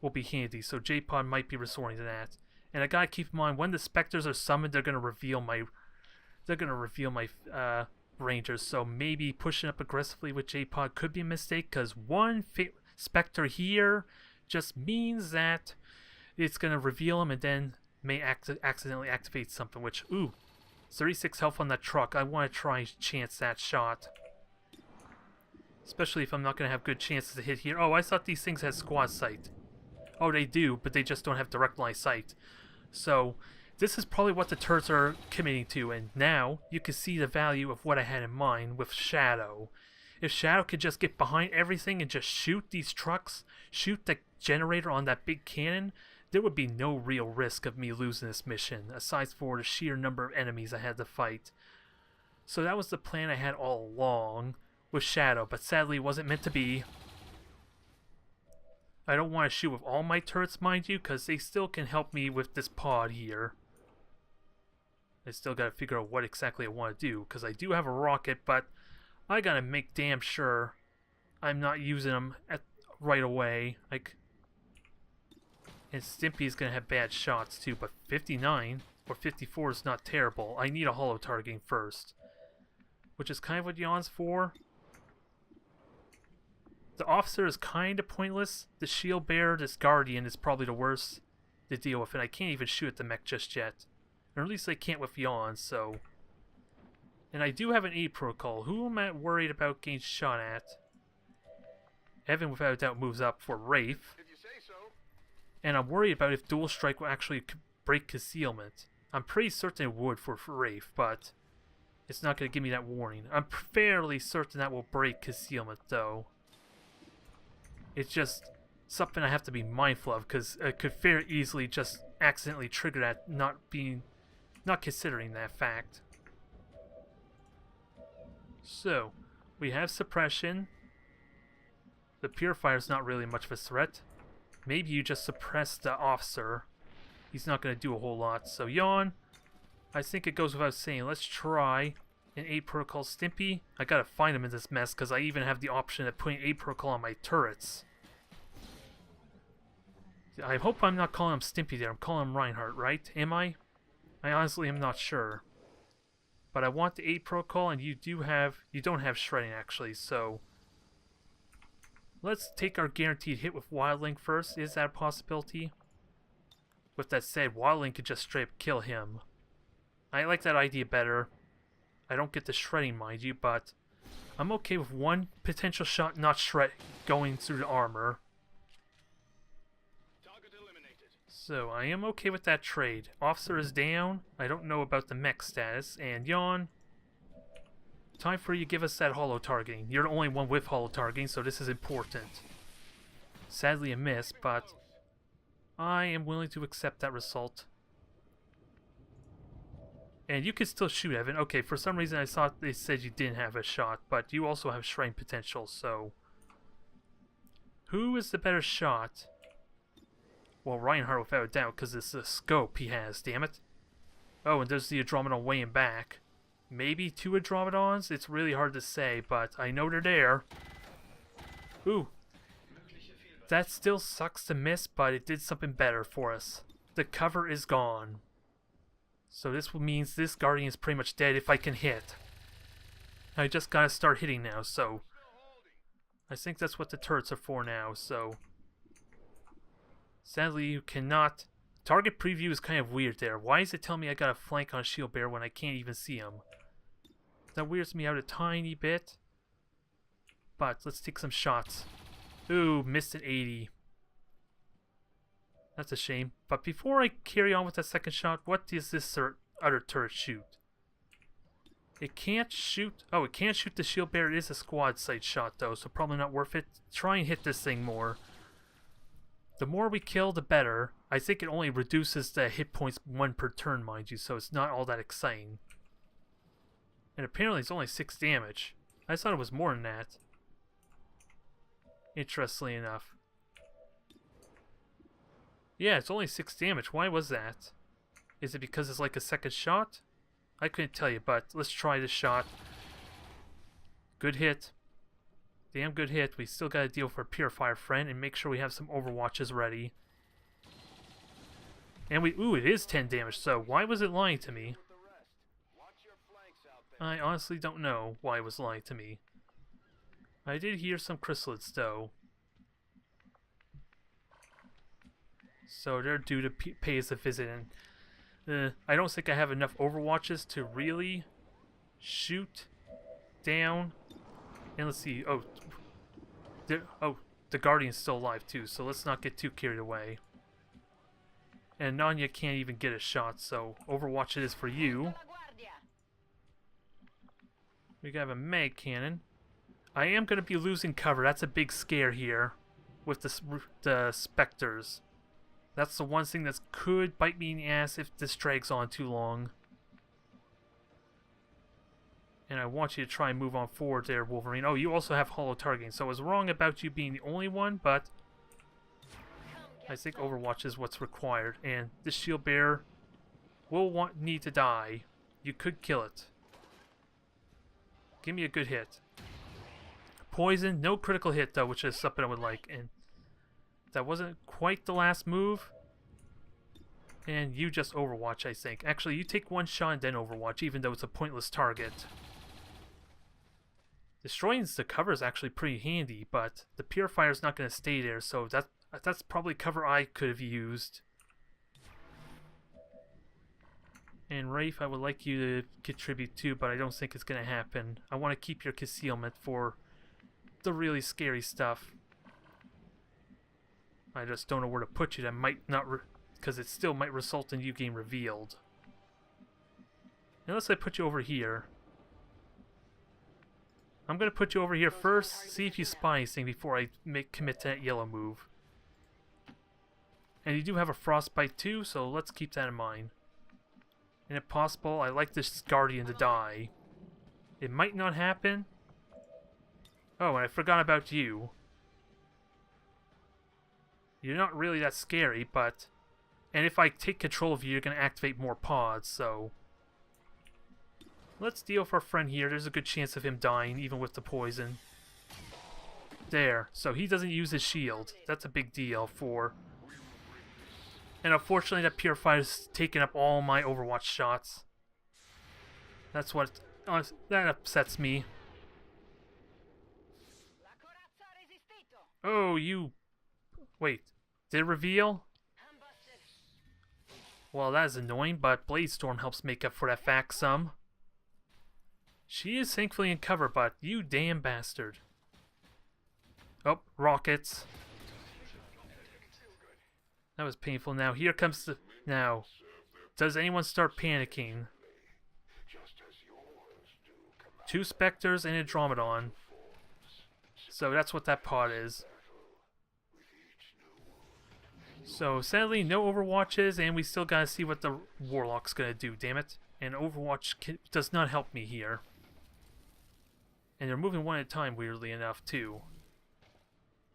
Will be handy, so J-Pod might be resorting to that. And I gotta keep in mind, when the Spectres are summoned, they're gonna reveal my Rangers, so maybe pushing up aggressively with J-Pod could be a mistake, because one Spectre here just means that it's gonna reveal him and then may accidentally activate something, which, ooh, 36 health on that truck. I want to try and chance that shot. Especially if I'm not gonna have good chances to hit here. Oh, I thought these things had squad sight. Oh, they do, but they just don't have direct line sight. So, this is probably what the turrets are committing to, and now you can see the value of what I had in mind with Shadow. If Shadow could just get behind everything and just shoot these trucks, shoot the generator on that big cannon, there would be no real risk of me losing this mission, aside for the sheer number of enemies I had to fight. So that was the plan I had all along with Shadow, but sadly it wasn't meant to be. I don't want to shoot with all my turrets, mind you, because they still can help me with this pod here. I still gotta figure out what exactly I want to do, because I do have a rocket, but I gotta make damn sure I'm not using them right away. Like, and Stimpy's gonna have bad shots too, but 59 or 54 is not terrible. I need a holo targeting first. which is kind of what Yon's for. The officer is kind of pointless. The shield bearer, this guardian, is probably the worst to deal with, and I can't even shoot at the mech just yet. Or at least I can't with Yon, so... And I do have an aid protocol. Who am I worried about getting shot at? Evan, without a doubt, moves up for Rafe. If you say so. And I'm worried about if Dual Strike will actually break concealment. I'm pretty certain it would for Rafe, but it's not going to give me that warning. I'm fairly certain that will break concealment, though. It's just something I have to be mindful of, because it could very easily just accidentally trigger that, not considering that fact. So, we have suppression. The Purifier's not really much of a threat. Maybe you just suppress the officer. He's not going to do a whole lot. So, Yon, I think it goes without saying. Let's try an aid protocol Stimpy. I gotta find him in this mess, because I even have the option of putting aid protocol on my turrets. I hope I'm not calling him Stimpy there. I'm calling him Reinhardt, right? Am I? I honestly am not sure. But I want the aid protocol, and you don't have shredding actually, so let's take our guaranteed hit with Wildling first. Is that a possibility? With that said, Wildling could just straight up kill him. I like that idea better. I don't get the shredding, mind you, but I'm okay with one potential shot not shred going through the armor. Target eliminated. So I am okay with that trade. Officer is down. I don't know about the mech status. And Yon, time for you to give us that holo targeting. You're the only one with holo targeting, so this is important. Sadly a miss, but I am willing to accept that result. And you can still shoot, Evan. Okay, for some reason I thought they said you didn't have a shot, but you also have shrine potential, so... Who is the better shot? Well, Reinhardt without a doubt, because it's the scope he has, damn it. Oh, and there's the Andromedon weighing back. Maybe 2 Andromedons? It's really hard to say, but I know they're there. Ooh. That still sucks to miss, but it did something better for us. The cover is gone. So this means this Guardian is pretty much dead if I can hit. I just gotta start hitting now, so... I think that's what the turrets are for now, so... Sadly, you cannot... Target preview is kind of weird there. Why is it telling me I got a flank on Shield Bear when I can't even see him? That weirds me out a tiny bit. But let's take some shots. Ooh, missed at 80. That's a shame. But before I carry on with that second shot, what does this other turret shoot? It can't shoot... Oh, it can't shoot the Shield Bear. It is a squad sight shot, though, so probably not worth it. Try and hit this thing more. The more we kill, the better. I think it only reduces the hit points 1 per turn, mind you, so it's not all that exciting. And apparently it's only 6 damage. I thought it was more than that. Interestingly enough. Yeah, it's only 6 damage. Why was that? Is it because it's like a second shot? I couldn't tell you, but let's try this shot. Good hit. Damn good hit. We still gotta deal for a Purifier friend and make sure we have some Overwatches ready. And ooh, it is 10 damage, so why was it lying to me? I honestly don't know why it was lying to me. I did hear some chrysalids, though. So they're due to pay us a visit, and I don't think I have enough Overwatches to really shoot down. And let's see. Oh, the Guardian's still alive too, so let's not get too carried away. And Nanya can't even get a shot, so Overwatch it is for you. We have a mag cannon. I am going to be losing cover. That's a big scare here with the Spectres. That's the one thing that could bite me in the ass if this drags on too long. And I want you to try and move on forward there, Wolverine. Oh, you also have holo targeting, so I was wrong about you being the only one, but I think Overwatch is what's required. And this Shield Bearer will need to die. You could kill it. Give me a good hit. Poison, no critical hit though, which is something I would like. And that wasn't quite the last move. And you just Overwatch, I think. Actually, you take one shot and then Overwatch, even though it's a pointless target. Destroying the cover is actually pretty handy, but the Purifier's not going to stay there, so that's probably cover I could have used. And Rafe, I would like you to contribute too, but I don't think it's going to happen. I want to keep your concealment for the really scary stuff. I just don't know where to put you. That might not, because it still might result in you getting revealed. Unless I put you over here. I'm going to put you over here first, see if you spy anything before I commit to that yellow move. And you do have a frostbite too, so let's keep that in mind. And if possible, I like this Guardian to die. It might not happen. Oh, and I forgot about you. You're not really that scary, but... And if I take control of you, you're going to activate more pods, so... Let's deal with our friend here. There's a good chance of him dying, even with the poison. There. So he doesn't use his shield. That's a big deal for... And unfortunately, that Purifier's taken up all my Overwatch shots. That's what... that upsets me. Oh, you... Wait. Did it reveal? Well, that is annoying, but Bladestorm helps make up for that fact some. She is thankfully in cover, but you damn bastard. Oh, rockets. That was painful. Now, here comes the... Now, does anyone start panicking? 2 Spectres and a Dromedon. So that's what that pod is. So, sadly, no Overwatches, and we still gotta see what the Warlock's gonna do, damn it. And Overwatch does not help me here. And they're moving one at a time, weirdly enough, too.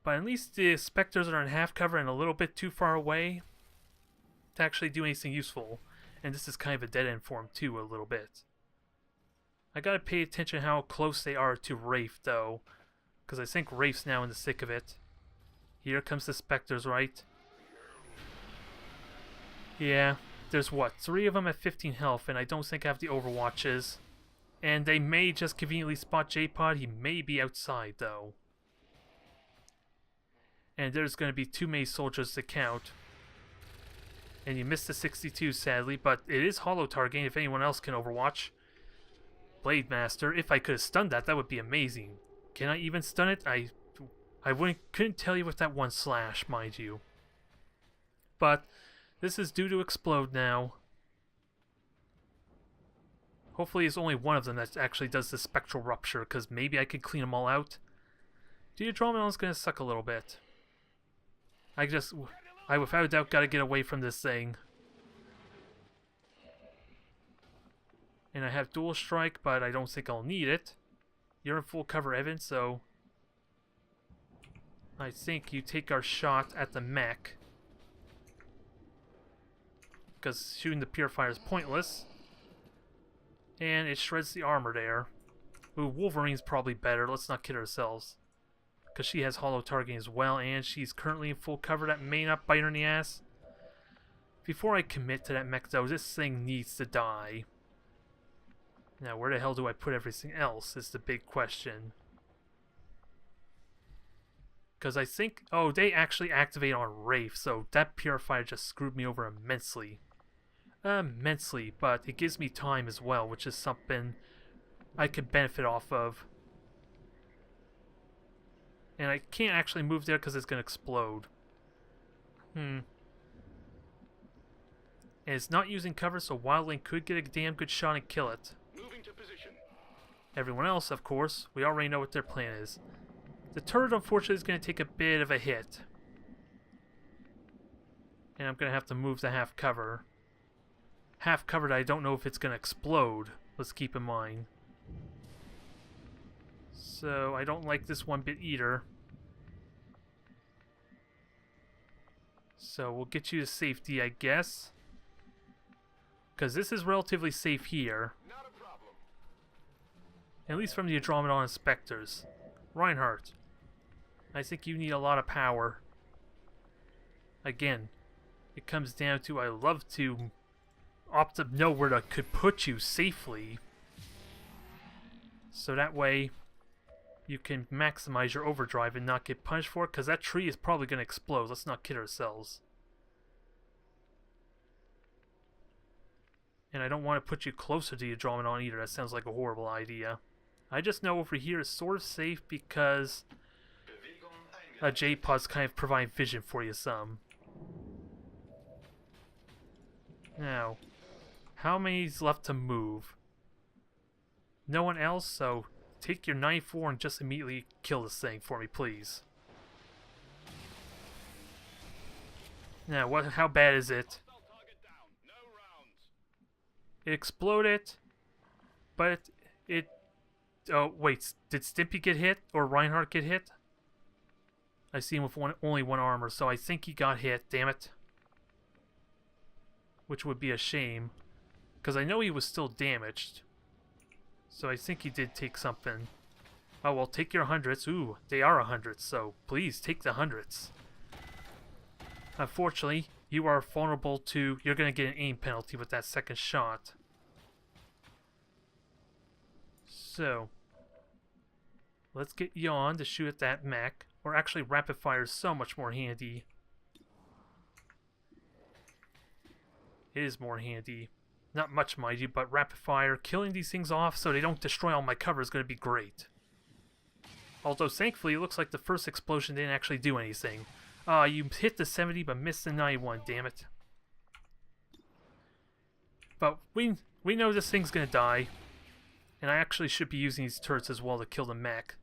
But at least the Spectres are in half cover and a little bit too far away to actually do anything useful. And this is kind of a dead end for them, too, a little bit. I gotta pay attention how close they are to Rafe, though. Because I think Rafe's now in the thick of it. Here comes the Spectres, right? Yeah, there's what, 3 of them at 15 health, and I don't think I have the Overwatches. And they may just conveniently spot J-Pod. He may be outside, though. And there's going to be too many soldiers to count. And you missed the 62, sadly, but it is holo targeting if anyone else can Overwatch. Blade Master, if I could have stunned that, that would be amazing. Can I even stun it? I couldn't tell you with that one slash, mind you. But this is due to explode now. Hopefully it's only one of them that actually does the spectral rupture, because maybe I could clean them all out. Dromedon's gonna suck a little bit. I without a doubt gotta get away from this thing. And I have dual strike, but I don't think I'll need it. You're in full cover, Evan, so... I think you take our shot at the mech. Because shooting the Purifier is pointless. And it shreds the armor there. Ooh, Wolverine's probably better. Let's not kid ourselves. Because she has holo targeting as well, and she's currently in full cover. That may not bite her in the ass. Before I commit to that mech, though, this thing needs to die. Now, where the hell do I put everything else is the big question. Because I think... Oh, they actually activate on Rafe, so that Purifier just screwed me over immensely. Immensely, but it gives me time as well, which is something I could benefit off of. And I can't actually move there because it's going to explode. And it's not using cover, so Wildling could get a damn good shot and kill it. Moving to position. Everyone else, of course, we already know what their plan is. The turret, unfortunately, is going to take a bit of a hit. And I'm going to have to move to half cover. Half covered, I don't know if it's going to explode. Let's keep in mind. So, I don't like this one bit either. So, we'll get you to safety, I guess. Because this is relatively safe here. Not a problem. At least from the Andromedon and Spectres. Reinhardt, I think you need a lot of power. Again, it comes down to I love to opt to know where I could put you safely. So that way, you can maximize your overdrive and not get punished for it, because that tree is probably going to explode. Let's not kid ourselves. And I don't want to put you closer to your Andromedon either. That sounds like a horrible idea. I just know over here is sort of safe because J-pods kind of provide vision for you some. Now, how many's left to move? No one else, so take your 94 and just immediately kill this thing for me, please. Now, how bad is it? It exploded, but oh, wait, did Stimpy get hit, or Reinhardt get hit? I see him with only one armor, so I think he got hit, damn it. Which would be a shame, because I know he was still damaged. So I think he did take something. Oh, well, take your hundreds. Ooh, they are 100, so please take the hundreds. Unfortunately, you are vulnerable to... You're going to get an aim penalty with that second shot. So, let's get Yon to shoot at that mech. Or actually, rapid fire is so much more handy. It is more handy. Not much, mind you, but rapid fire, killing these things off so they don't destroy all my cover is going to be great. Although, thankfully, it looks like the first explosion didn't actually do anything. You hit the 70 but missed the 91, damn it. But we know this thing's going to die. And I actually should be using these turrets as well to kill the mech.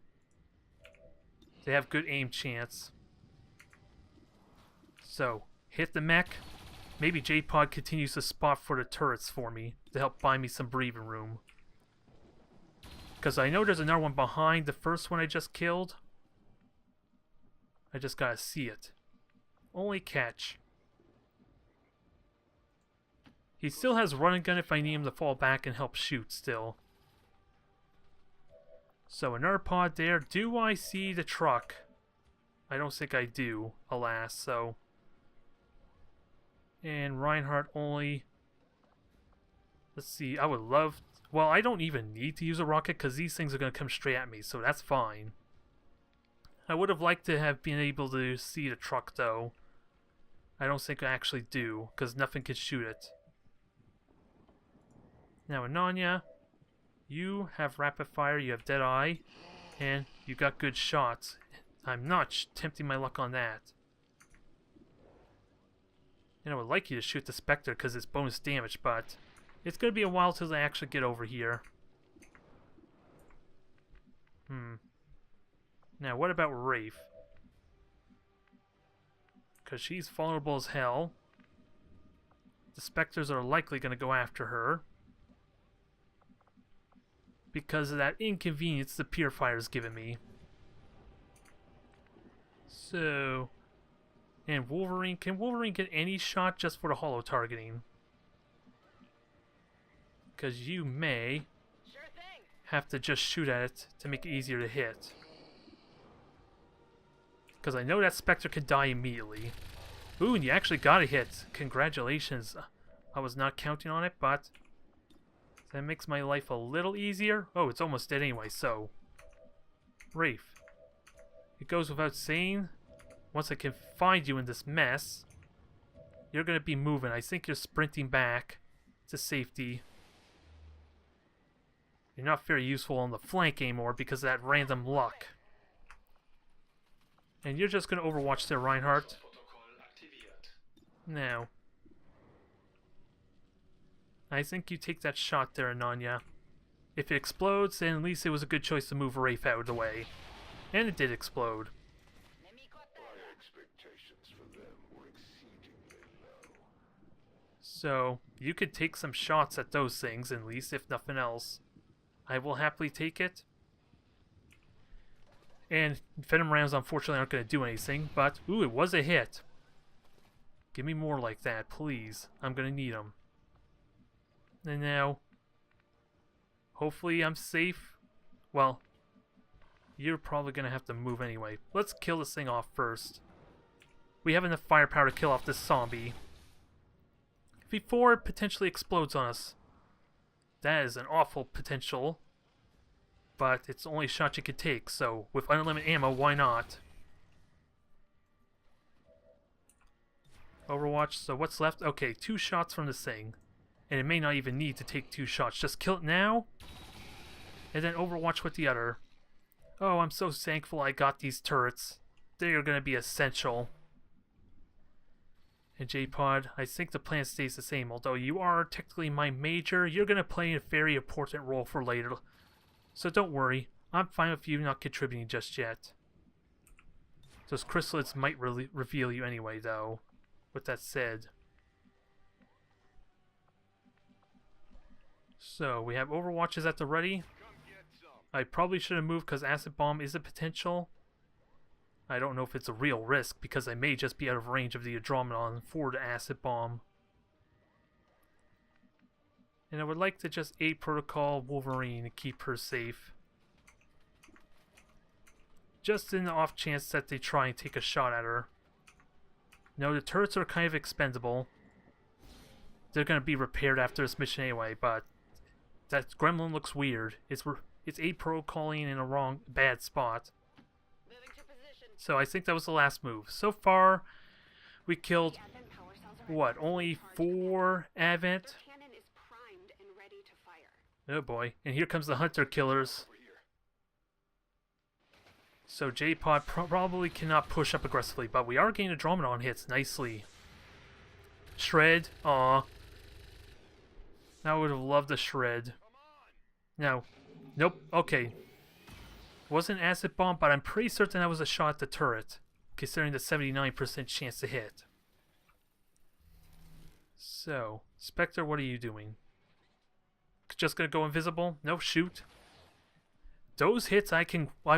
They have good aim chance. So, hit the mech. Maybe J-Pod continues to spot for the turrets for me to help buy me some breathing room. Because I know there's another one behind the first one I just killed. I just gotta see it. Only catch. He still has run and gun if I need him to fall back and help shoot still. So another pod there. Do I see the truck? I don't think I do, alas, so... And Reinhardt only... Let's see, I would love... Well, I don't even need to use a rocket because these things are going to come straight at me, so that's fine. I would have liked to have been able to see the truck, though. I don't think I actually do, because nothing can shoot it. Now, Ananya, you have rapid fire, you have Deadeye, and you got good shots. I'm not tempting my luck on that. And I would like you to shoot the Spectre because it's bonus damage, but it's going to be a while till I actually get over here. Now, what about Wraith? Because she's vulnerable as hell. The Spectres are likely going to go after her. Because of that inconvenience the Purifier's given me. So... And Wolverine, can Wolverine get any shot just for the holo targeting? Because you may have to just shoot at it to make it easier to hit. Because I know that Spectre can die immediately. Ooh, and you actually got a hit. Congratulations. I was not counting on it, but that makes my life a little easier. Oh, it's almost dead anyway, so... Wraith. It goes without saying... Once I can find you in this mess, you're going to be moving. I think you're sprinting back to safety. You're not very useful on the flank anymore because of that random luck. And you're just going to overwatch there, Reinhardt. Now, I think you take that shot there, Ananya. If it explodes, then at least it was a good choice to move Wraith out of the way. And it did explode. So, you could take some shots at those things, at least, if nothing else. I will happily take it. And Venom Rounds, unfortunately, aren't going to do anything, but, ooh, it was a hit. Give me more like that, please. I'm going to need them. And now, hopefully I'm safe. Well, you're probably going to have to move anyway. Let's kill this thing off first. We have enough firepower to kill off this zombie before it potentially explodes on us. That is an awful potential. but it's the only shot you could take, so with unlimited ammo, why not? Overwatch, so what's left? Okay, 2 shots from this thing. And it may not even need to take 2 shots. Just kill it now, and then Overwatch with the other. Oh, I'm so thankful I got these turrets. They are going to be essential. And J-Pod, I think the plan stays the same. Although you are technically my major, you're going to play a very important role for later. So don't worry. I'm fine with you not contributing just yet. Those chrysalids might reveal you anyway, though. With that said. So, we have Overwatches at the ready. I probably should have moved because Acid Bomb is a potential. I don't know if it's a real risk because I may just be out of range of the Andromedon for the Acid Bomb. And I would like to just aid Protocol Wolverine to keep her safe. Just in the off chance that they try and take a shot at her. No, the turrets are kind of expendable. They're going to be repaired after this mission anyway, but that gremlin looks weird. It's aid protocoling in a bad spot. So I think that was the last move. So far, we killed, what, only 4 Advent? Oh boy, and here comes the Hunter Killers. So J-Pod probably cannot push up aggressively, but we are getting Andromedon hits nicely. Shred, aw. I would have loved a shred. No. Nope, okay. Wasn't Acid Bomb, but I'm pretty certain that was a shot at the turret, considering the 79% chance to hit. So, Spectre, what are you doing? Just gonna go invisible? No, shoot. Those hits I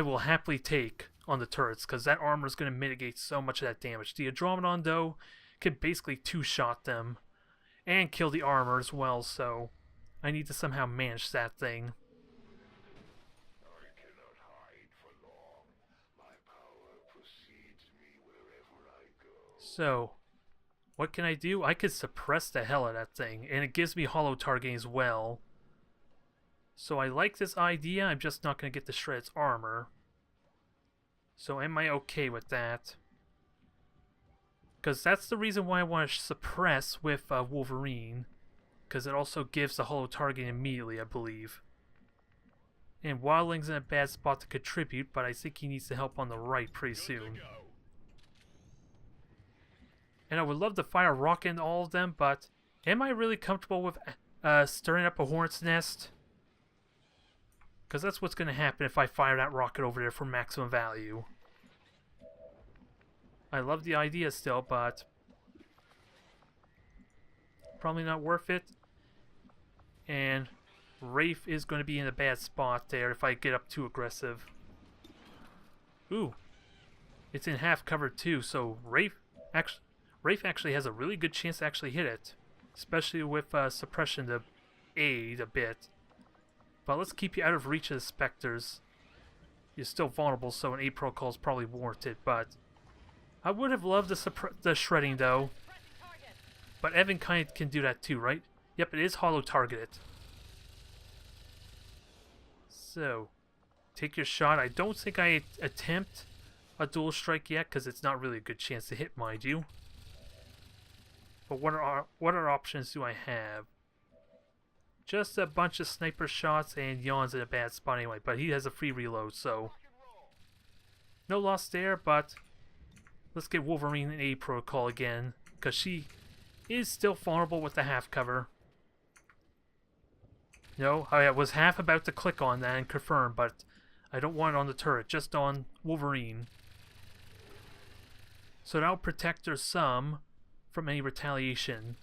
will happily take on the turrets, because that armor is going to mitigate so much of that damage. The Andromedon, though, can basically 2-shot them, and kill the armor as well, so I need to somehow manage that thing. I cannot hide for long. My power precedes me wherever I go. So, what can I do? I could suppress the hell out of that thing, and it gives me hollow targeting as well. So I like this idea, I'm just not going to get the Shred's armor. So am I okay with that? Because that's the reason why I want to suppress with Wolverine. Because it also gives the hollow targeting immediately, I believe. And Wildling's in a bad spot to contribute, but I think he needs to help on the right pretty soon. And I would love to fire a rocket into all of them, but am I really comfortable with stirring up a hornet's nest? Because that's what's going to happen if I fire that rocket over there for maximum value. I love the idea still, but probably not worth it. And Rafe is going to be in a bad spot there if I get up too aggressive. Ooh. It's in half cover too, so Rafe actually has a really good chance to actually hit it. Especially with suppression to aid a bit. But let's keep you out of reach of the Spectres. You're still vulnerable, so an April call is probably warranted, but I would have loved the shredding, though. But Evan kind of can do that too, right? Yep, it is hollow targeted. So, take your shot. I don't think I attempt a dual strike yet, because it's not really a good chance to hit, mind you. But what are options do I have? Just a bunch of sniper shots, and Yon's in a bad spot anyway, but he has a free reload, so no loss there, but let's get Wolverine in A protocol again, because she is still vulnerable with the half cover. No, I was half about to click on that and confirm, but I don't want it on the turret, just on Wolverine. So that'll protect her some from any retaliation.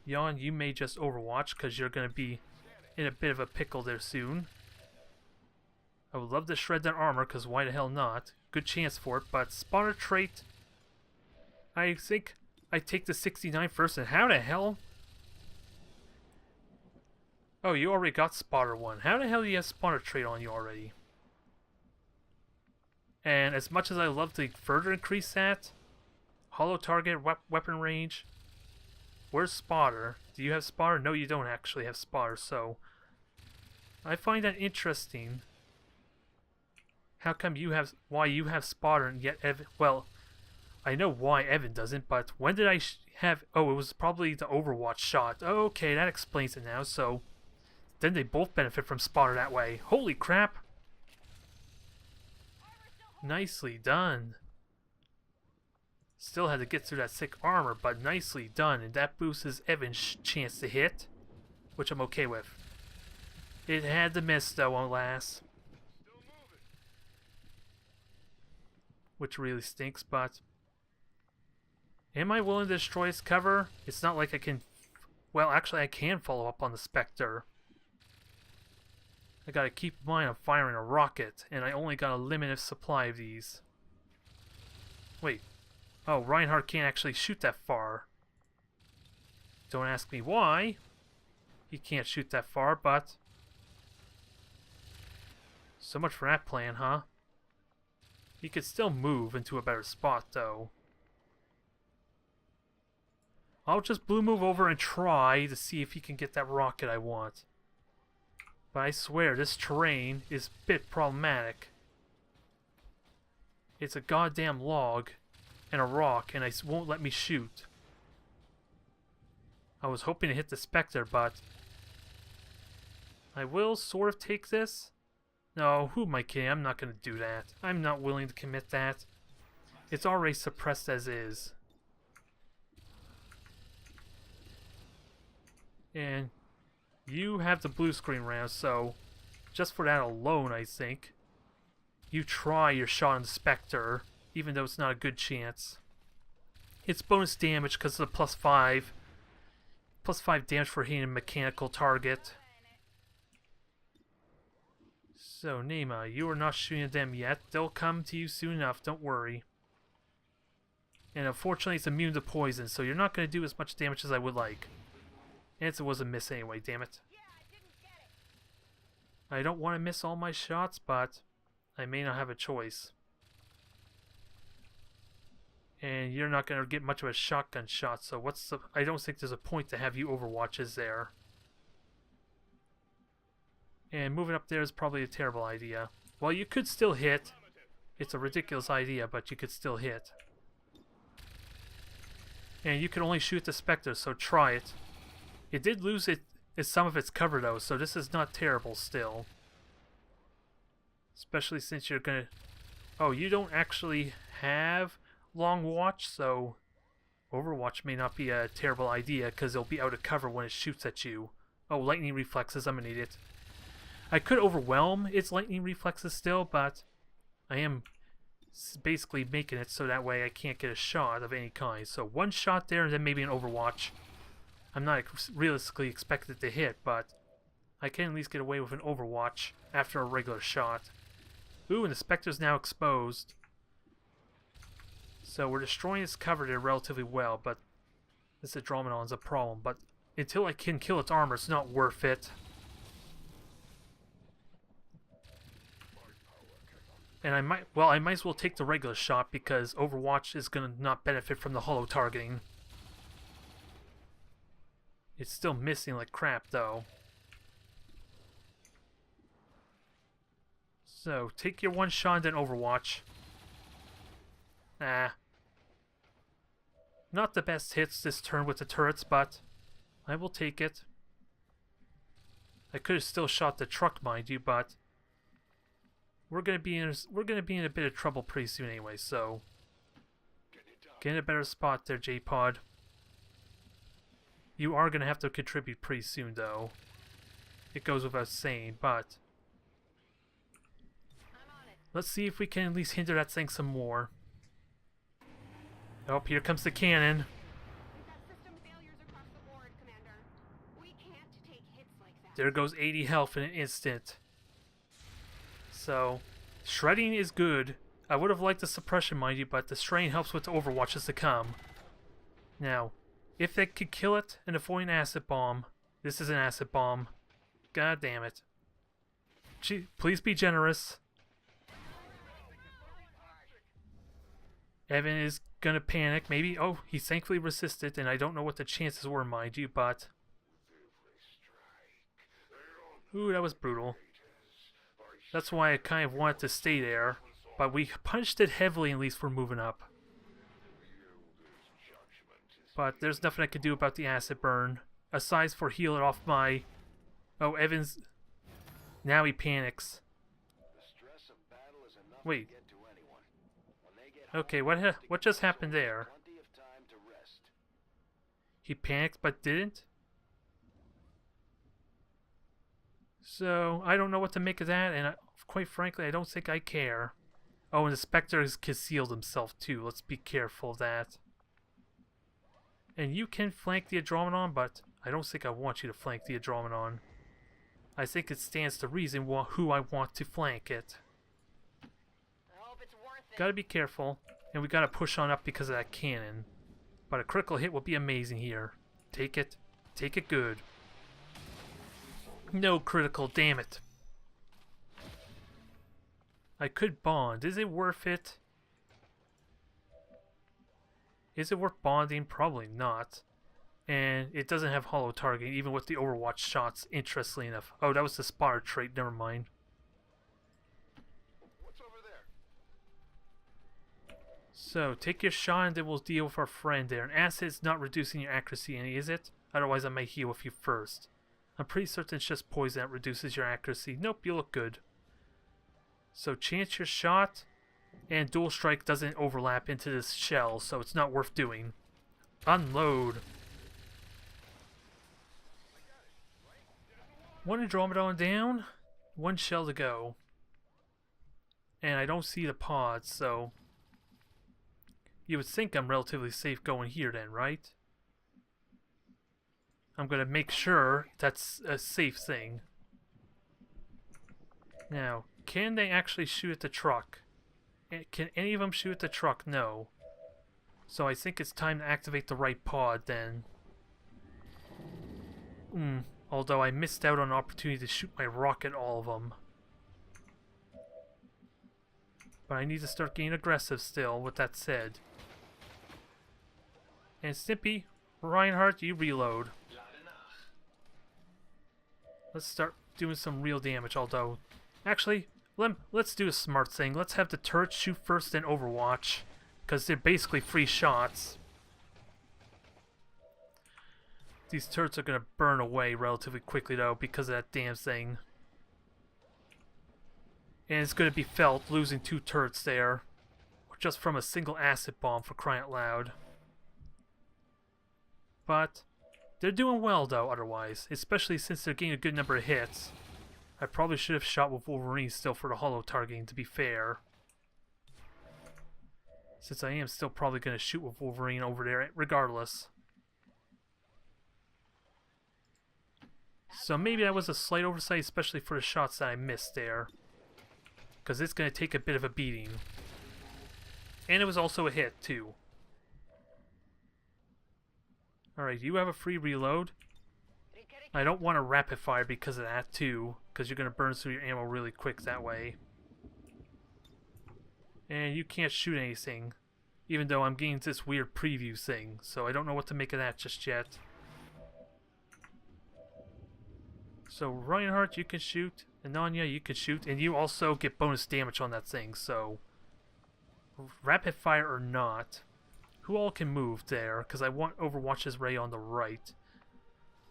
Yon, you may just overwatch because you're going to be in a bit of a pickle there soon. I would love to shred that armor because why the hell not? Good chance for it, but spotter trait, I think I take the 69 first, and how the hell? Oh, you already got spotter 1. How the hell do you have spotter trait on you already? And as much as I love to further increase that, hollow target, weapon range, where's spotter? Do you have spotter? No, you don't actually have spotter, so I find that interesting. How come you have... Why you have spotter and yet Evan... Well, I know why Evan doesn't, but when did I have... Oh, it was probably the Overwatch shot. Okay, that explains it now, so... Then they both benefit from spotter that way. Holy crap! Nicely done. Still had to get through that sick armor, but nicely done. And that boosts Evan's chance to hit, which I'm okay with. It had to miss though, alas. Which really stinks, but... Am I willing to destroy his cover? It's not like I can... Well, actually I can follow up on the Spectre. I gotta keep in mind I'm firing a rocket, and I only got a limited supply of these. Wait. Oh, Reinhardt can't actually shoot that far. Don't ask me why. He can't shoot that far, but... So much for that plan, huh? He could still move into a better spot, though. I'll just blue move over and try to see if he can get that rocket I want. But I swear, this terrain is a bit problematic. It's a goddamn log and a rock, and it won't let me shoot. I was hoping to hit the Spectre, but... I will sort of take this. No, who am I kidding? I'm not going to do that. I'm not willing to commit that. It's already suppressed as is. And you have the blue screen round, so just for that alone, I think, you try your shot on the Spectre, even though it's not a good chance. It's bonus damage because of the +5. +5 damage for hitting a mechanical target. So, Nema, you are not shooting at them yet. They'll come to you soon enough, don't worry. And unfortunately, it's immune to poison, so you're not going to do as much damage as I would like. And it was a miss anyway, damn it. I don't want to miss all my shots, but I may not have a choice. And you're not going to get much of a shotgun shot, so what's the... I don't think there's a point to have you overwatches there. And moving up there is probably a terrible idea. Well, you could still hit. It's a ridiculous idea, but you could still hit. And you can only shoot the Spectre, so try it. It did lose some of its cover though, so this is not terrible still. Especially since you're gonna... Oh, you don't actually have long watch, so Overwatch may not be a terrible idea because it'll be out of cover when it shoots at you. Oh, lightning reflexes, I'm an idiot. I could overwhelm its lightning reflexes still, but I am basically making it so that way I can't get a shot of any kind. So one shot there and then maybe an Overwatch. I'm not realistically expected to hit, but I can at least get away with an Overwatch after a regular shot. Ooh, and the Spectre's now exposed. So we're destroying its cover there relatively well, but this Andromedon's a problem. But until I can kill its armor, it's not worth it. And I might as well take the regular shot because Overwatch is going to not benefit from the holo targeting. It's still missing like crap, though. So, take your one shot and then Overwatch. Nah. Not the best hits this turn with the turrets, but I will take it. I could have still shot the truck, mind you, but we're gonna be in a bit of trouble pretty soon anyway. So, get in a better spot there, J-Pod. You are going to have to contribute pretty soon, though. It goes without saying, but... Let's see if we can at least hinder that thing some more. Oh, here comes the cannon. There goes 80 health in an instant. So, shredding is good. I would have liked the suppression, mind you, but the shredding helps with the Overwatches to come. Now... If they could kill it and avoid an acid bomb. This is an acid bomb. God damn it. Gee, please be generous. Evan is gonna panic. Maybe. Oh, he thankfully resisted, and I don't know what the chances were, mind you, but... Ooh, that was brutal. That's why I kind of wanted to stay there. But we punched it heavily, at least we're moving up. But there's nothing I can do about the acid burn. Aside for heal it off my... Oh, Evans... Now he panics. Wait. Okay, what just happened there? He panicked but didn't? So, I don't know what to make of that, and quite frankly, I don't think I care. Oh, and the Spectre has concealed himself too. Let's be careful of that. And you can flank the Andromedon, but I don't think I want you to flank the Andromedon. I think it stands to reason who I want to flank it. Gotta be careful, and we gotta push on up because of that cannon. But a critical hit will be amazing here. Take it good. No critical, damn it. I could bond. Is it worth it? Is it worth bonding? Probably not. And it doesn't have hollow targeting, even with the Overwatch shots, interestingly enough. Oh, that was the spotter trait, never mind. What's over there? So, take your shot and then we'll deal with our friend there. An acid's not reducing your accuracy any, is it? Otherwise I might heal with you first. I'm pretty certain it's just poison that reduces your accuracy. Nope, you look good. So chance your shot, and dual strike doesn't overlap into this shell, so it's not worth doing. Unload. One Andromedon down, one shell to go. And I don't see the pods, so... You would think I'm relatively safe going here then, right? I'm going to make sure that's a safe thing. Now, can they actually shoot at the truck? Can any of them shoot at the truck? No. So I think it's time to activate the right pod then. Although I missed out on an opportunity to shoot my rocket at all of them. But I need to start getting aggressive still, with that said. And Stimpy, Reinhardt, you reload. Let's start doing some real damage, although... Actually, let's do a smart thing. Let's have the turrets shoot first, then Overwatch. Because they're basically free shots. These turrets are going to burn away relatively quickly, though, because of that damn thing. And it's going to be felt, losing 2 turrets there. Just from a single acid bomb, for crying out loud. But... they're doing well, though, otherwise. Especially since they're getting a good number of hits. I probably should have shot with Wolverine still for the hollow targeting, to be fair. Since I am still probably going to shoot with Wolverine over there, regardless. So maybe that was a slight oversight, especially for the shots that I missed there. Because it's going to take a bit of a beating. And it was also a hit, too. Alright, you have a free reload. I don't want to rapid fire because of that too, because you're going to burn through your ammo really quick that way. And you can't shoot anything, even though I'm getting this weird preview thing, so I don't know what to make of that just yet. So Reinhardt, you can shoot, and Anya, you can shoot, and you also get bonus damage on that thing, so... rapid fire or not... Who all can move there? Because I want Overwatch's Ray on the right.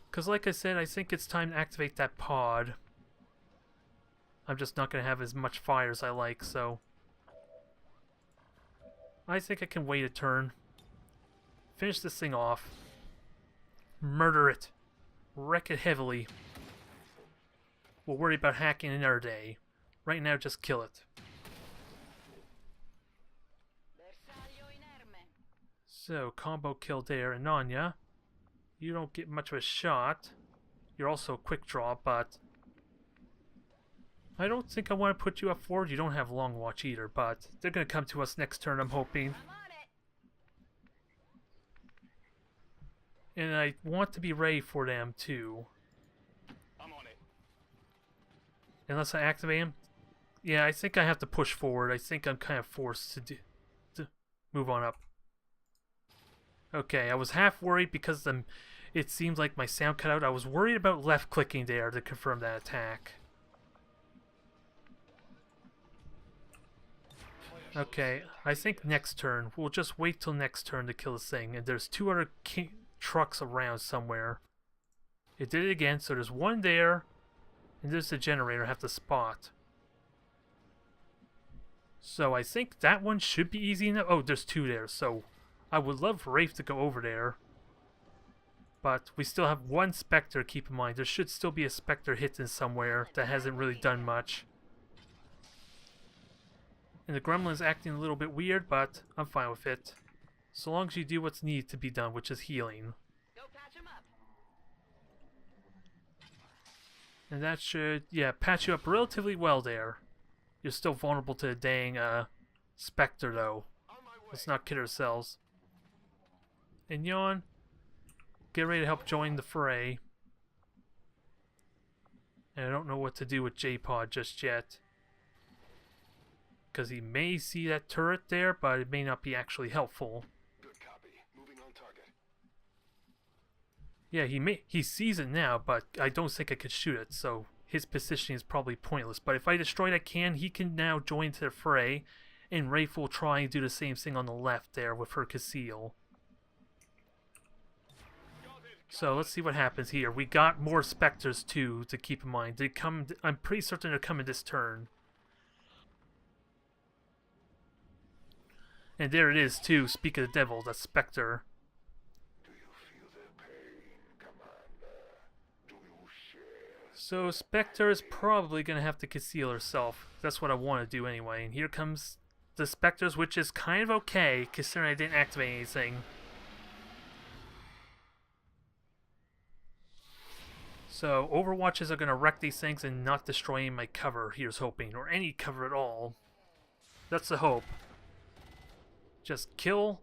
Because like I said, I think it's time to activate that pod. I'm just not going to have as much fire as I like, so... I think I can wait a turn. Finish this thing off. Murder it. Wreck it heavily. We'll worry about hacking another day. Right now, just kill it. So, combo kill there, and Anya, you don't get much of a shot. You're also a quick draw, but I don't think I want to put you up forward. You don't have long watch either, but they're going to come to us next turn, I'm hoping. And I want to be ready for them, too. I'm on it. Unless I activate him. Yeah, I think I have to push forward. I think I'm kind of forced to move on up. Okay, I was half worried because it seems like my sound cut out. I was worried about left clicking there to confirm that attack. Okay, I think next turn. We'll just wait till next turn to kill this thing. And there's 2 other trucks around somewhere. It did it again, so there's one there. And there's the generator I have to spot. So I think that one should be easy enough. Oh, there's 2 there, so I would love Rafe to go over there. But we still have 1 Spectre, keep in mind. There should still be a Spectre hidden somewhere that hasn't really done much. And the gremlin's acting a little bit weird, but I'm fine with it. So long as you do what's needed to be done, which is healing. Go patch him up. And that should, yeah, patch you up relatively well there. You're still vulnerable to the dang Spectre, though. Let's not kid ourselves. And Yon, get ready to help join the fray. And I don't know what to do with J-Pod just yet. Because he may see that turret there, but it may not be actually helpful. Good copy. Moving on target. Yeah, he sees it now, but I don't think I could shoot it, so his positioning is probably pointless. But if I destroy that can, he can now join to the fray, and Rafe will try and do the same thing on the left there with her conceal. So let's see what happens here. We got more Spectres too, to keep in mind. They come. I'm pretty certain they're coming this turn. And there it is too, speak of the devil, that Spectre. Do you feel their pain, Commander? Do you share? So Spectre is probably going to have to conceal herself. That's what I want to do anyway. And here comes the Spectres, which is kind of okay, considering I didn't activate anything. So Overwatches are going to wreck these things and not destroy my cover, here's hoping. Or any cover at all. That's the hope. Just kill.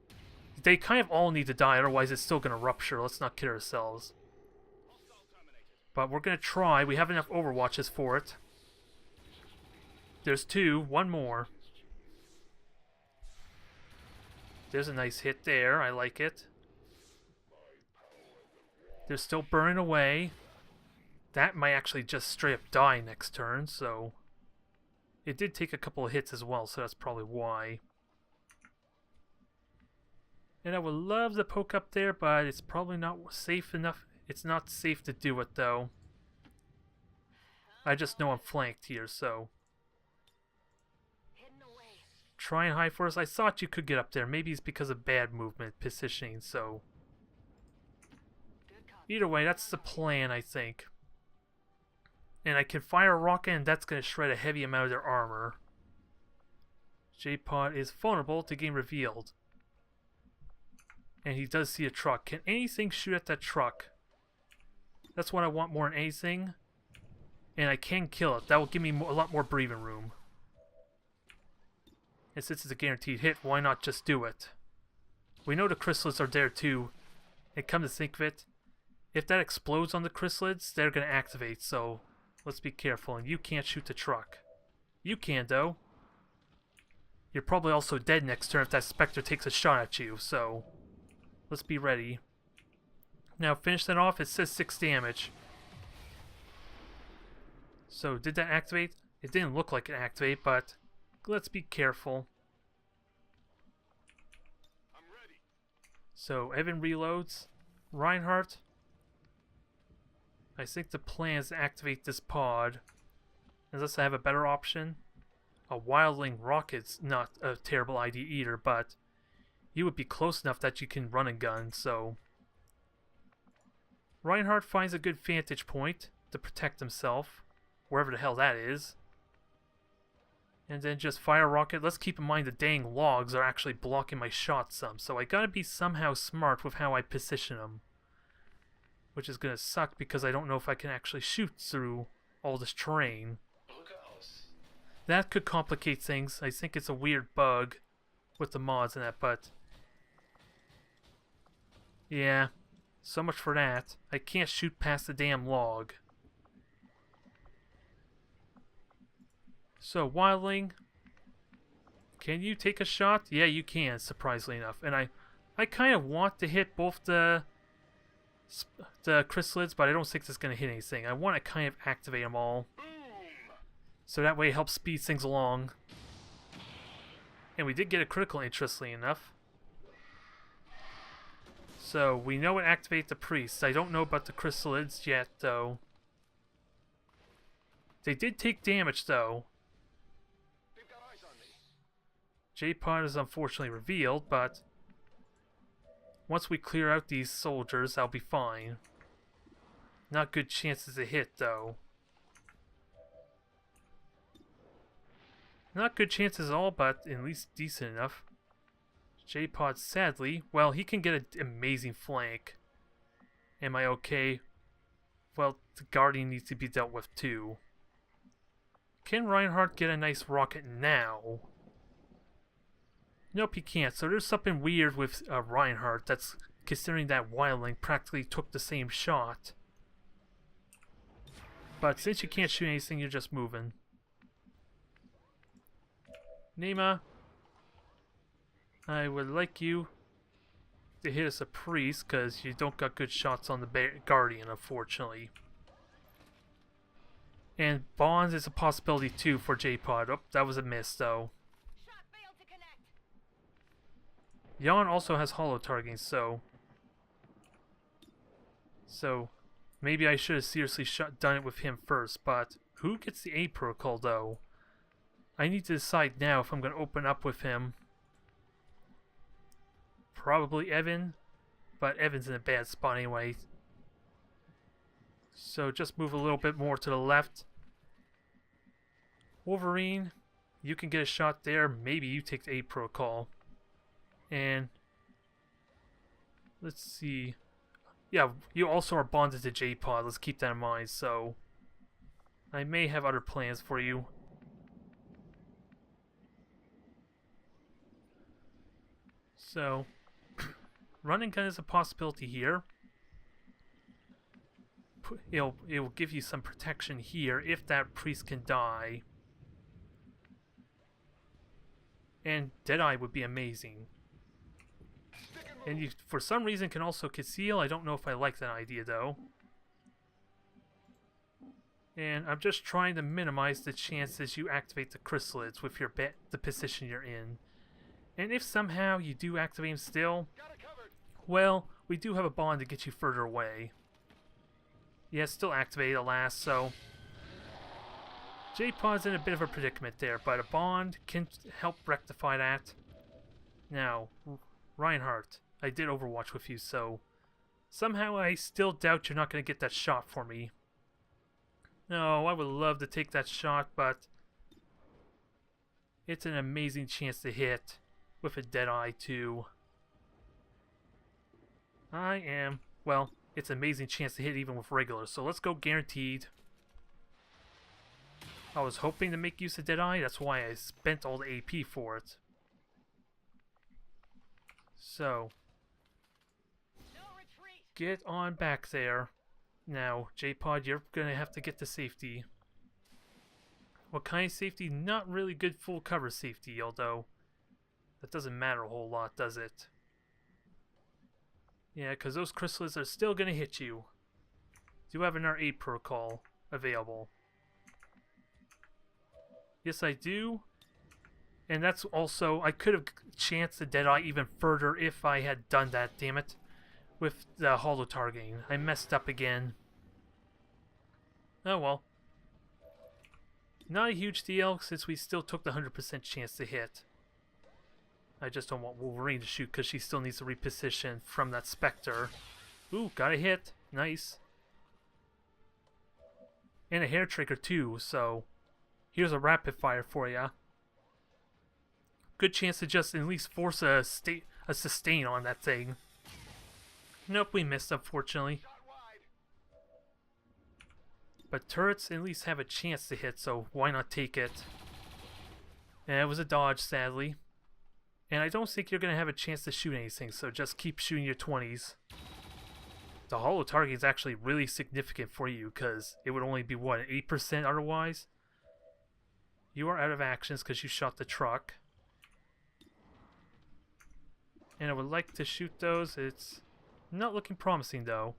They kind of all need to die, otherwise it's still going to rupture. Let's not kid ourselves. But we're going to try. We have enough Overwatches for it. There's 2. 1 more. There's a nice hit there. I like it. They're still burning away. That might actually just straight up die next turn, so... It did take a couple of hits as well, so that's probably why. And I would love to poke up there, but it's probably not safe enough. It's not safe to do it, though. I just know I'm flanked here, so... Hidden away. Try and hide for us. I thought you could get up there. Maybe it's because of bad movement, positioning, so... Good copy. Either way, that's the plan, I think. And I can fire a rocket, and that's going to shred a heavy amount of their armor. J-Pod is vulnerable to getting revealed. And he does see a truck. Can anything shoot at that truck? That's what I want more than anything. And I can kill it. That will give me a lot more breathing room. And since it's a guaranteed hit, why not just do it? We know the chrysalids are there too. And come to think of it, if that explodes on the chrysalids, they're going to activate. So let's be careful. And you can't shoot the truck. You can, though. You're probably also dead next turn if that Spectre takes a shot at you. So... let's be ready. Now finish that off. It says 6 damage. So did that activate? It didn't look like it activated, but let's be careful. I'm ready. So Evan reloads. Reinhardt. I think the plan is to activate this pod. Unless I have a better option. A wildling rocket's not a terrible idea either, but you would be close enough that you can run a gun, so... Reinhardt finds a good vantage point to protect himself, wherever the hell that is. And then just fire a rocket. Let's keep in mind the dang logs are actually blocking my shot some, so I gotta be somehow smart with how I position them. Which is gonna suck because I don't know if I can actually shoot through all this terrain. That could complicate things. I think it's a weird bug with the mods and that, but... yeah, so much for that. I can't shoot past the damn log. So, Wildling, can you take a shot? Yeah, you can, surprisingly enough. And I kind of want to hit both the the chrysalids, but I don't think it's going to hit anything. I want to kind of activate them all, so that way it helps speed things along. And we did get a critical, interestingly enough. So we know it activates the priests. I don't know about the chrysalids yet, though. They did take damage, though. J-Pod is unfortunately revealed, but once we clear out these soldiers, I'll be fine. Not good chances to hit, though. Not good chances at all, but at least decent enough. J-Pod, sadly, well, he can get an amazing flank. Am I okay? Well, the Guardian needs to be dealt with, too. Can Reinhardt get a nice rocket now? Nope, he can't. So there's something weird with Reinhardt, that's considering that Wildling practically took the same shot. But since you can't shoot anything, you're just moving. Nema, I would like you to hit us a priest, because you don't got good shots on the Guardian, unfortunately. And Bonds is a possibility too for J-Pod. Oh, that was a miss though. Yon also has hollow targeting, so maybe I should have seriously done it with him first, but who gets the A protocol though? I need to decide now if I'm going to open up with him. Probably Evan, but Evan's in a bad spot anyway. So just move a little bit more to the left. Wolverine, you can get a shot there. Maybe you take the A protocol. And let's see. Yeah, you also are bonded to J-Pod. Let's keep that in mind. So I may have other plans for you. So run and gun is a possibility here. It will give you some protection here if that priest can die. And Deadeye would be amazing. And you, for some reason, can also conceal. I don't know if I like that idea, though. And I'm just trying to minimize the chances you activate the chrysalids with your the position you're in. And if somehow you do activate him still, well, we do have a bond to get you further away. Yeah, still activated, alas, so J-Pod's in a bit of a predicament there, but a bond can help rectify that. Now, Reinhardt, I did Overwatch with you, so somehow I still doubt you're not going to get that shot for me. No, I would love to take that shot, but it's an amazing chance to hit with a Deadeye too. Well, it's an amazing chance to hit even with regular, so let's go guaranteed. I was hoping to make use of Deadeye, that's why I spent all the AP for it. So, get on back there. Now, J-Pod, you're gonna have to get to safety. What kind of safety? Not really good full cover safety, although that doesn't matter a whole lot, does it? Yeah, because those chrysalids are still gonna hit you. Do have an R8 protocol available. Yes, I do. And that's also, I could have chanced the Deadeye even further if I had done that, damn it. With the hollow targeting. I messed up again. Oh well. Not a huge deal since we still took the 100% chance to hit. I just don't want Wolverine to shoot because she still needs to reposition from that Spectre. Ooh, got a hit. Nice. And a hair trigger too, so here's a rapid fire for ya. Good chance to just at least force a sustain on that thing. Nope, we missed, unfortunately. But turrets at least have a chance to hit, so why not take it? And it was a dodge, sadly. And I don't think you're going to have a chance to shoot anything, so just keep shooting your 20s. The hollow target is actually really significant for you, because it would only be, what, an 8% otherwise? You are out of actions because you shot the truck. And I would like to shoot those. It's not looking promising, though.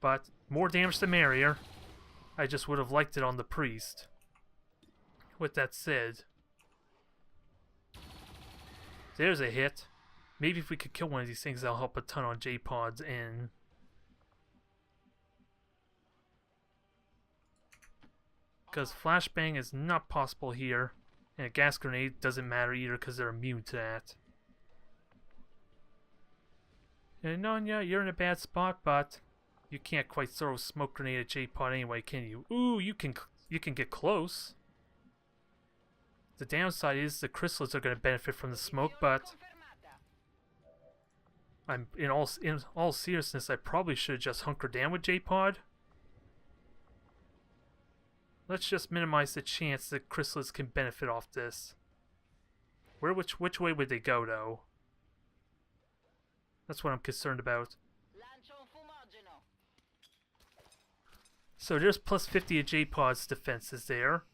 But more damage the merrier. I just would have liked it on the priest. With that said, there's a hit. Maybe if we could kill one of these things, that'll help a ton on J-Pods in. Because flashbang is not possible here. And a gas grenade doesn't matter either because they're immune to that. And Nonya, you're in a bad spot, but you can't quite throw a smoke grenade at J-Pod anyway, can you? Ooh, you can get close. The downside is the chrysalids are going to benefit from the smoke, but in all seriousness, I probably should just hunker down with J-Pod. Let's just minimize the chance that chrysalids can benefit off this. Which way would they go, though? That's what I'm concerned about. So there's plus 50 of J-Pod's defenses there.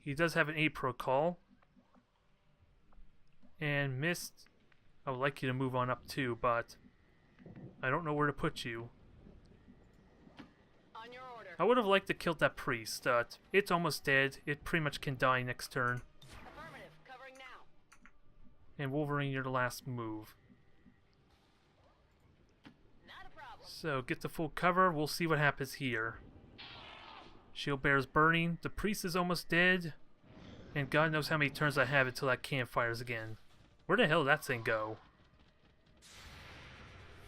He does have an A protocol. And Mist, I would like you to move on up too, but I don't know where to put you. On your order. I would have liked to kill that priest. It's almost dead. It pretty much can die next turn. Affirmative. Covering now. And Wolverine, you're the last move. Not a problem. So get the full cover. We'll see what happens here. Shield bear's burning. The priest is almost dead. And God knows how many turns I have until that can fires again. Where the hell did that thing go?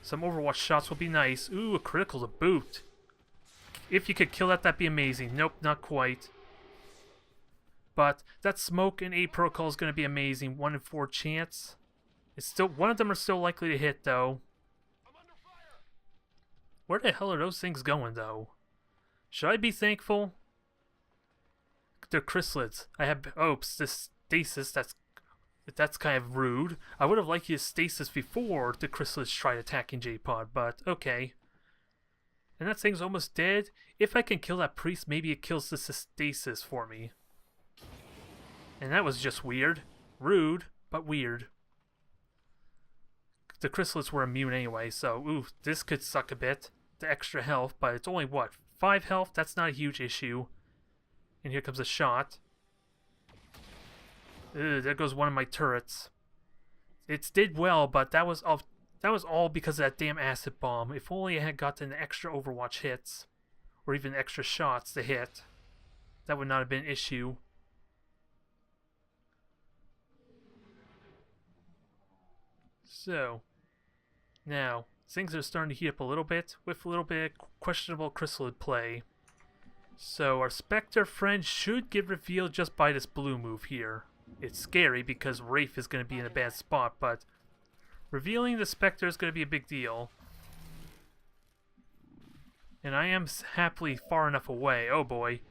Some Overwatch shots will be nice. Ooh, a critical to boot. If you could kill that, that'd be amazing. Nope, not quite. But that smoke and A protocol is going to be amazing. 1 in 4 chance. It's still, one of them are still likely to hit though. Where the hell are those things going though? Should I be thankful? They're chrysalids. I have this stasis. That's kind of rude. I would have liked you to stasis before the chrysalids tried attacking J-Pod, but okay. And that thing's almost dead. If I can kill that priest, maybe it kills the stasis for me. And that was just weird. Rude, but weird. The chrysalids were immune anyway, so ooh, this could suck a bit. The extra health, but it's only what? 5 health? That's not a huge issue. And here comes a shot. Ugh, there goes one of my turrets. It did well, but that was all because of that damn acid bomb. If only I had gotten extra Overwatch hits, or even extra shots to hit, that would not have been an issue. So, now, things are starting to heat up a little bit, with a little bit of questionable chrysalid play. So our Spectre friend should get revealed just by this blue move here. It's scary because Wraith is going to be in a bad spot, but revealing the Spectre is going to be a big deal. And I am happily far enough away. Oh boy.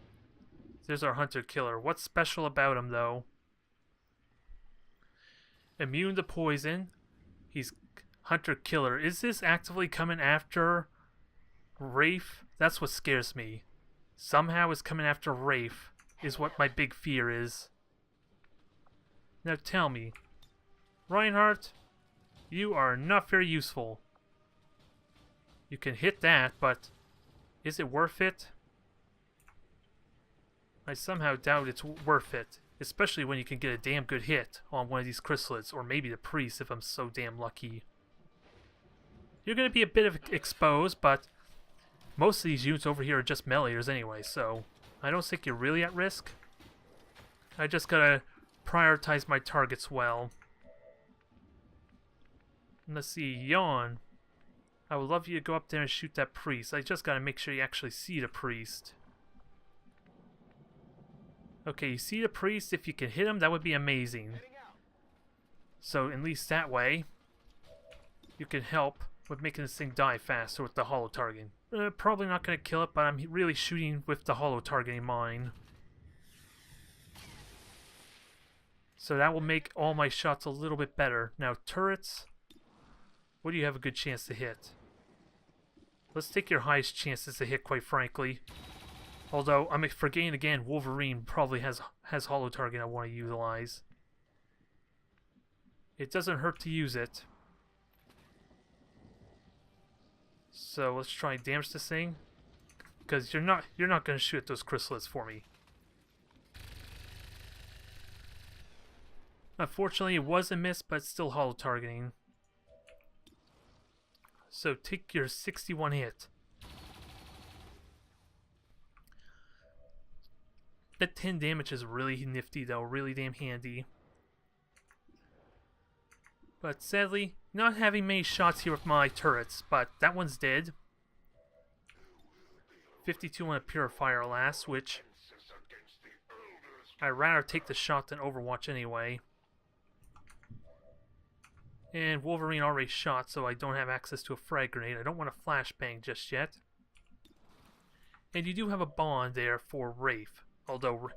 There's our Hunter-Killer. What's special about him though? Immune to poison. He's Hunter-Killer. Is this actively coming after Wraith? That's what scares me. Somehow it's coming after Wraith, is what my big fear is. Now tell me, Reinhardt, you are not very useful. You can hit that, but is it worth it? I somehow doubt it's worth it, especially when you can get a damn good hit on one of these chrysalids, or maybe the priest if I'm so damn lucky. You're going to be a bit of exposed, but most of these units over here are just meleeers anyway, so I don't think you're really at risk. I just gotta prioritize my targets well. Let's see, Yon. I would love you to go up there and shoot that priest. I just gotta make sure you actually see the priest. Okay, you see the priest. If you can hit him, that would be amazing. So at least that way, you can help with making this thing die faster with the holo targeting. Probably not going to kill it, but I'm really shooting with the holo target in mind. So that will make all my shots a little bit better. Now turrets, what do you have a good chance to hit? Let's take your highest chances to hit, quite frankly. Although, I'm forgetting again, Wolverine probably has holo target I want to utilize. It doesn't hurt to use it. So let's try and damage this thing. Because you're not gonna shoot those chrysalids for me. Unfortunately, it was a miss, but still hollow targeting. So take your 61 hit. That 10 damage is really nifty though, really damn handy. But sadly, not having many shots here with my turrets, but that one's dead. 52 on a Purifier last, which I'd rather take the shot than Overwatch anyway. And Wolverine already shot, so I don't have access to a frag grenade. I don't want a flashbang just yet. And you do have a bond there for Wraith. Although,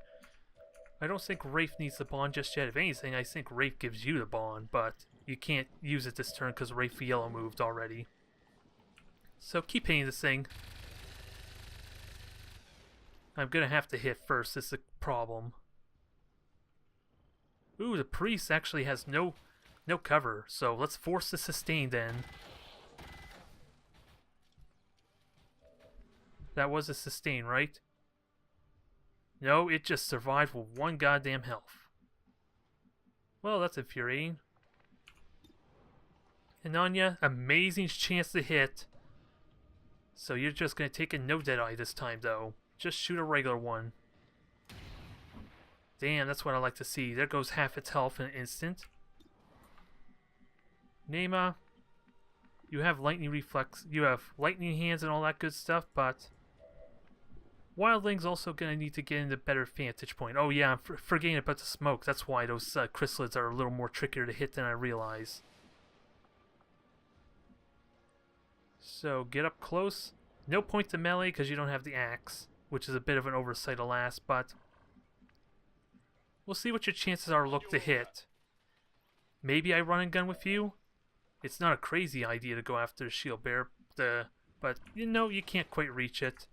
I don't think Wraith needs the bond just yet. If anything, I think Wraith gives you the bond, but you can't use it this turn because Wraith Yellow moved already. So keep hitting this thing. I'm gonna have to hit first, it's a problem. Ooh, the priest actually has no cover, so let's force the sustain then. That was a sustain, right? No, it just survived with 1 goddamn health. Well, that's infuriating. And Anya, amazing chance to hit. So you're just gonna take a no Deadeye this time though. Just shoot a regular one. Damn, that's what I like to see. There goes half its health in an instant. Nema, you have lightning reflex, you have lightning hands and all that good stuff, but Wildling's also gonna need to get into better vantage point. Oh yeah, I'm forgetting about the smoke. That's why those chrysalids are a little more trickier to hit than I realize. So get up close. No point to melee because you don't have the axe, which is a bit of an oversight alas, but we'll see what your chances are look to hit. Maybe I run and gun with you. It's not a crazy idea to go after the shield bearer, but you know you can't quite reach it.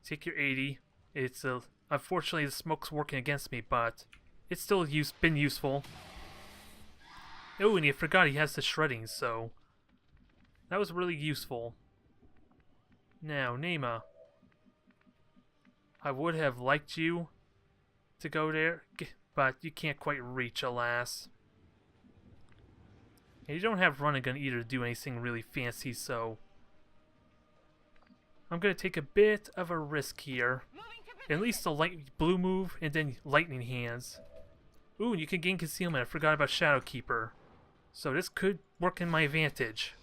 Take your 80. It's unfortunately the smoke's working against me, but it's still been useful. Oh, and you forgot he has the shredding, so that was really useful. Now, Nema, I would have liked you to go there, but you can't quite reach, alas. And you don't have run and gun either to do anything really fancy, so I'm going to take a bit of a risk here. At least the light blue move and then lightning hands. Ooh, and you can gain concealment. I forgot about Shadowkeeper. So this could work in my advantage.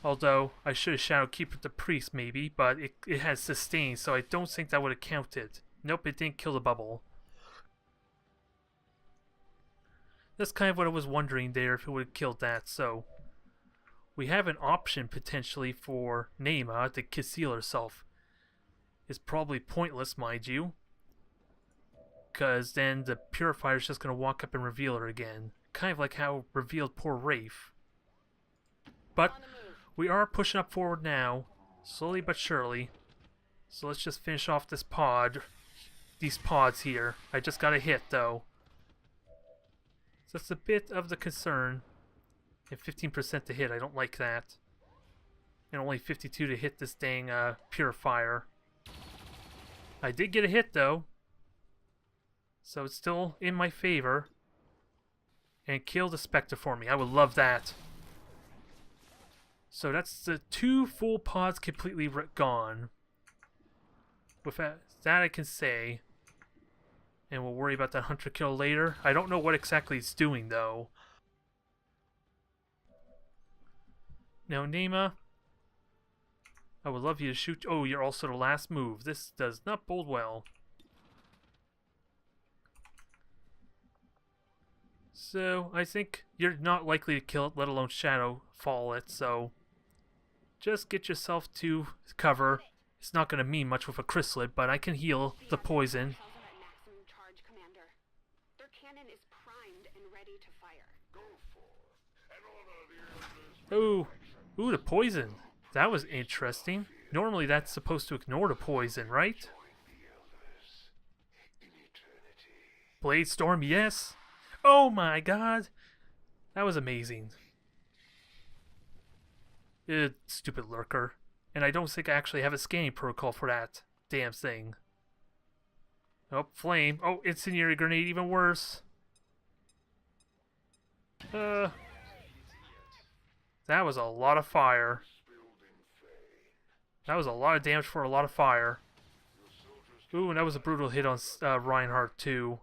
Although, I should have Shadowkeeper the priest maybe, but it has sustain, so I don't think that would have counted. Nope, it didn't kill the bubble. That's kind of what I was wondering there, if it would have killed that, so we have an option potentially for Nema to conceal herself. It's probably pointless, mind you, because then the Purifier's just going to walk up and reveal her again. Kind of like how revealed poor Wraith. But we are pushing up forward now, slowly but surely. So let's just finish off this pod. These pods here. I just got a hit though. So that's a bit of the concern. And 15% to hit, I don't like that. And only 52 to hit this dang Purifier. I did get a hit though. So it's still in my favor. And kill the Spectre for me. I would love that. So that's the 2 full pods completely gone. With that I can say. And we'll worry about that Hunter kill later. I don't know what exactly it's doing though. Now Nema, I would love you to shoot. Oh, you're also the last move. This does not bode well. So I think you're not likely to kill it, let alone shadow fall it, so just get yourself to cover. It's not going to mean much with a chrysalid, but I can heal the poison. Their cannon is primed and ready to fire. Ooh, the poison. That was interesting. Normally that's supposed to ignore the poison, right? Blade Storm, yes. Oh my god. That was amazing. Stupid lurker. And I don't think I actually have a scanning protocol for that damn thing. Oh, flame. Oh, incendiary grenade, even worse. That was a lot of fire. That was a lot of damage for a lot of fire. Ooh, and that was a brutal hit on Reinhardt, too.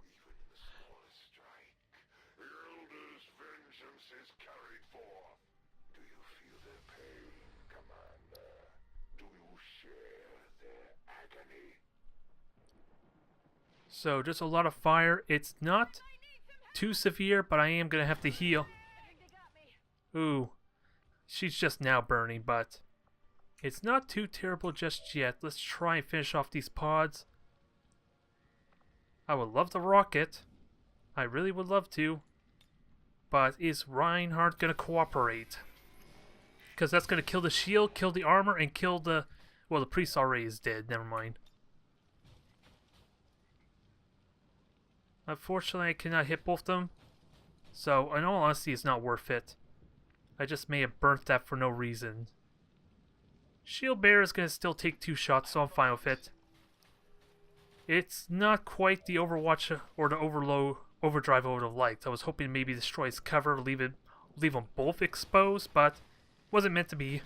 So, just a lot of fire. It's not too severe, but I am going to have to heal. Ooh, she's just now burning, but it's not too terrible just yet. Let's try and finish off these pods. I would love the rocket. I really would love to. But is Reinhardt going to cooperate? Because that's going to kill the shield, kill the armor, and kill the... Well, the priest already is dead. Never mind. Unfortunately, I cannot hit both of them. So, in all honesty, it's not worth it. I just may have burnt that for no reason. Shield Bearer is going to still take 2 shots, so I'm fine with it. It's not quite the Overwatch or the Overdrive I would have liked. I was hoping to maybe destroy his cover, leave them both exposed, but wasn't meant to be.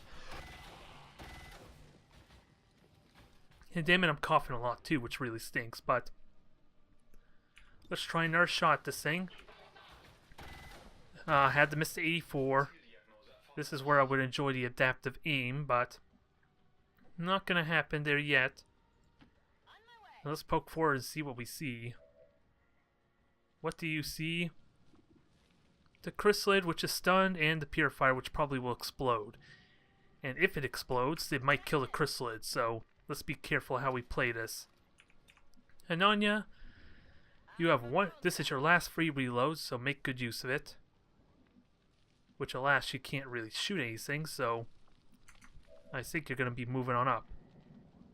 And damn it, I'm coughing a lot too, which really stinks, but let's try another shot at this thing. Had to miss the 84. This is where I would enjoy the adaptive aim, but not gonna happen there yet. Now let's poke forward and see what we see. What do you see? The chrysalid, which is stunned, and the purifier, which probably will explode. And if it explodes, it might kill the chrysalid, so let's be careful how we play this. Ananya, you have one. This is your last free reload, so make good use of it. Which, alas, you can't really shoot anything, so I think you're going to be moving on up.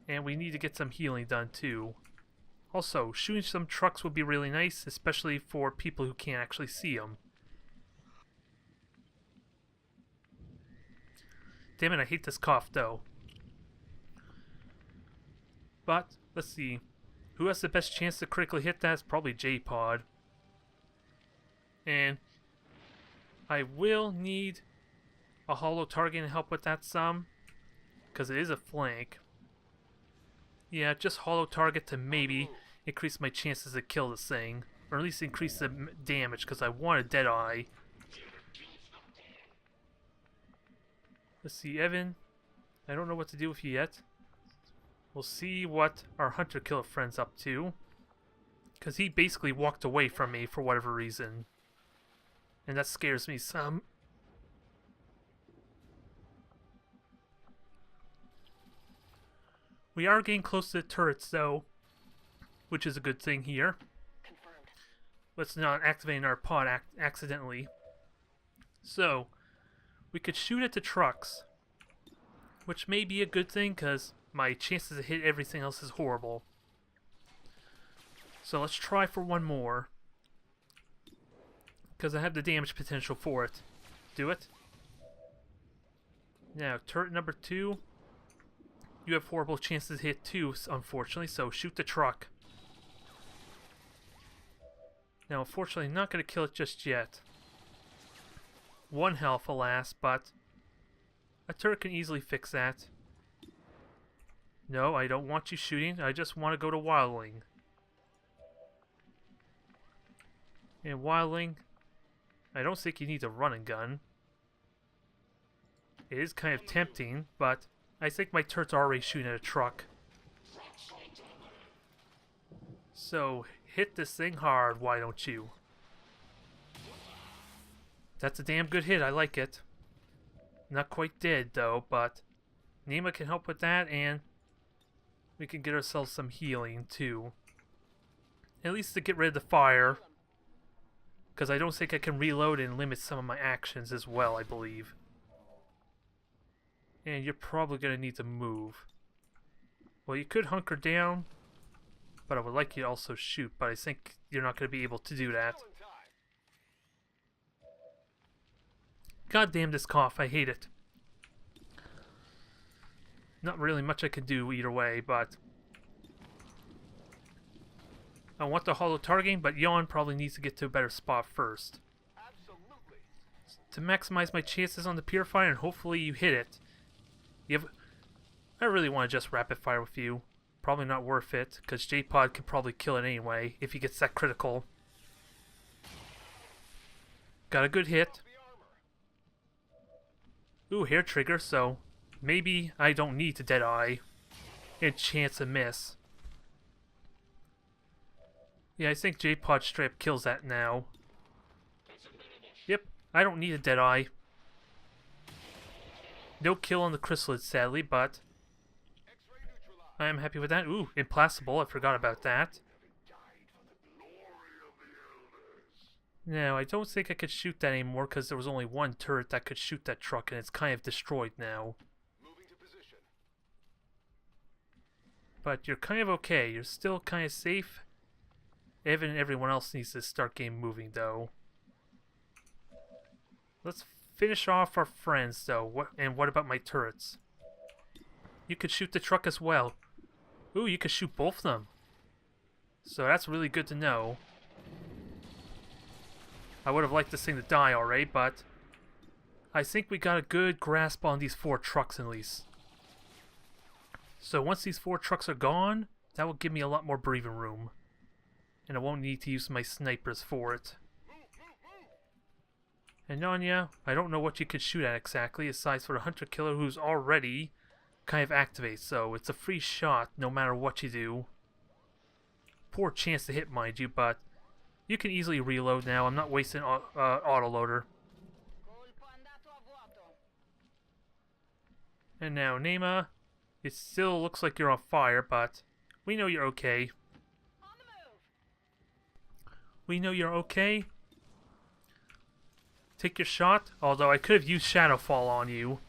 And we need to get some healing done, too. Also, shooting some trucks would be really nice, especially for people who can't actually see them. Damn it, I hate this cough, though. But, let's see. Who has the best chance to critically hit that? It's probably J-Pod. And I will need a hollow target to help with that some. Because it is a flank. Yeah, just hollow target to maybe increase my chances to kill this thing. Or at least increase the damage, because I want a dead eye. Let's see, Evan. I don't know what to do with you yet. We'll see what our hunter killer friend's up to. Because he basically walked away from me for whatever reason. And that scares me some. We are getting close to the turrets though, which is a good thing here. Confirmed. Let's not activate our pod accidentally. So, we could shoot at the trucks, which may be a good thing because my chances to hit everything else is horrible. So let's try for one more. Because I have the damage potential for it. Do it. Now, turret number 2. You have horrible chances to hit 2, unfortunately, so shoot the truck. Now, unfortunately, not going to kill it just yet. 1 health, alas, but a turret can easily fix that. No, I don't want you shooting. I just want to go to Wildling. And Wildling, I don't think you need a run and gun. It is kind of tempting, but I think my turret's already shooting at a truck. So, hit this thing hard, why don't you? That's a damn good hit, I like it. Not quite dead, though, but Nema can help with that, and we can get ourselves some healing, too. At least to get rid of the fire. Because I don't think I can reload and limit some of my actions as well, I believe. And you're probably going to need to move. Well, you could hunker down, but I would like you to also shoot, but I think you're not going to be able to do that. God damn this cough, I hate it. not really much I can do either way, but I want the holo targeting, but Yon probably needs to get to a better spot first. Absolutely. To maximize my chances on the Purifier, and hopefully you hit it. I really want to just rapid fire with you. Probably not worth it, because J-Pod can probably kill it anyway, if he gets that critical. Got a good hit. Ooh, hair trigger, so maybe I don't need to Deadeye. And chance a miss. Yeah, I think J-Pod straight up kills that now. Yep, I don't need a Deadeye. No kill on the chrysalid, sadly, but I am happy with that. Ooh, implacable, I forgot about that. Now, I don't think I could shoot that anymore because there was only one turret that could shoot that truck and it's kind of destroyed now. Moving to position. But you're kind of okay. You're still kind of safe. Evan and everyone else needs to start getting moving, though. Let's finish off our friends, though. And what about my turrets? You could shoot the truck as well. Ooh, you could shoot both of them. So that's really good to know. I would have liked this thing to die already, but I think we got a good grasp on these 4 trucks at least. So once these 4 trucks are gone, that will give me a lot more breathing room. And I won't need to use my snipers for it. And Nanya, I don't know what you could shoot at exactly, aside for the Hunter Killer who's already kind of activated, so it's a free shot no matter what you do. Poor chance to hit, mind you, but you can easily reload now. I'm not wasting autoloader. And now, Nema, it still looks like you're on fire, but we know you're okay. We know you're okay. Take your shot, although I could have used Shadowfall on you.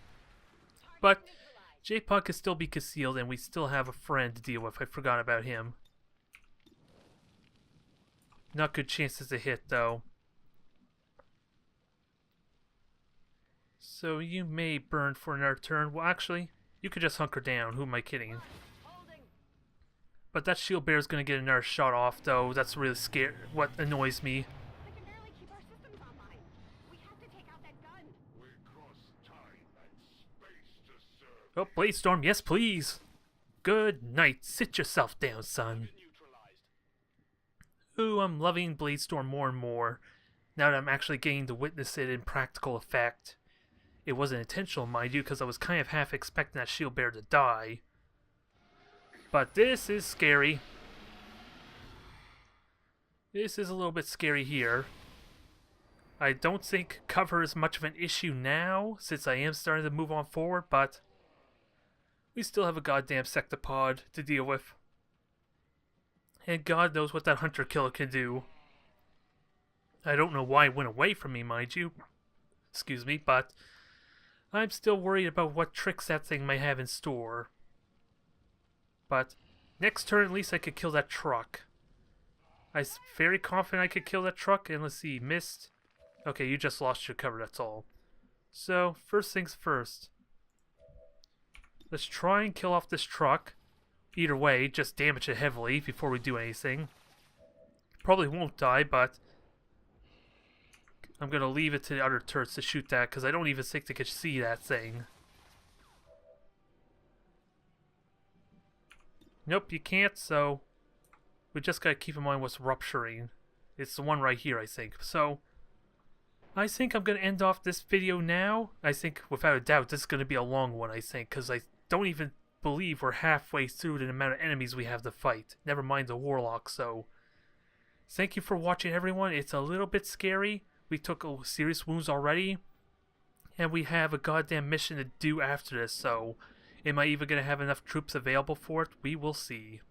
But J-Pod can still be concealed, and we still have a friend to deal with. I forgot about him. Not good chances to hit, though. So you may burn for another turn. Well, actually, you could just hunker down. Who am I kidding? But that shield bear is going to get another shot off, though. That's really scary. What annoys me. They can barely keep our systems online. We have to take out that gun. We cross time and space to serve. Oh, Blade Storm, yes please. Good night. Sit yourself down, son. Ooh, I'm loving Blade Storm more and more, now that I'm actually getting to witness it in practical effect. It wasn't intentional, mind you, because I was kind of half expecting that shield bear to die. But this is scary. This is a little bit scary here. I don't think cover is much of an issue now, since I am starting to move on forward, but we still have a goddamn sectopod to deal with. And God knows what that Hunter Killer can do. I don't know why it went away from me, mind you. Excuse me, but I'm still worried about what tricks that thing may have in store. But next turn, at least I could kill that truck. I'm very confident I could kill that truck. And let's see, missed. Okay, you just lost your cover, that's all. So, first things first. Let's try and kill off this truck. Either way, just damage it heavily before we do anything. Probably won't die, but I'm going to leave it to the other turrets to shoot that, because I don't even think they could see that thing. Nope, you can't, so we just got to keep in mind what's rupturing. It's the one right here, I think. So, I think I'm going to end off this video now. I think, without a doubt, this is going to be a long one, I think, because I don't even believe we're halfway through the amount of enemies we have to fight. Never mind the warlock, so thank you for watching, everyone. It's a little bit scary. We took serious wounds already, and we have a goddamn mission to do after this, so am I even going to have enough troops available for it? We will see.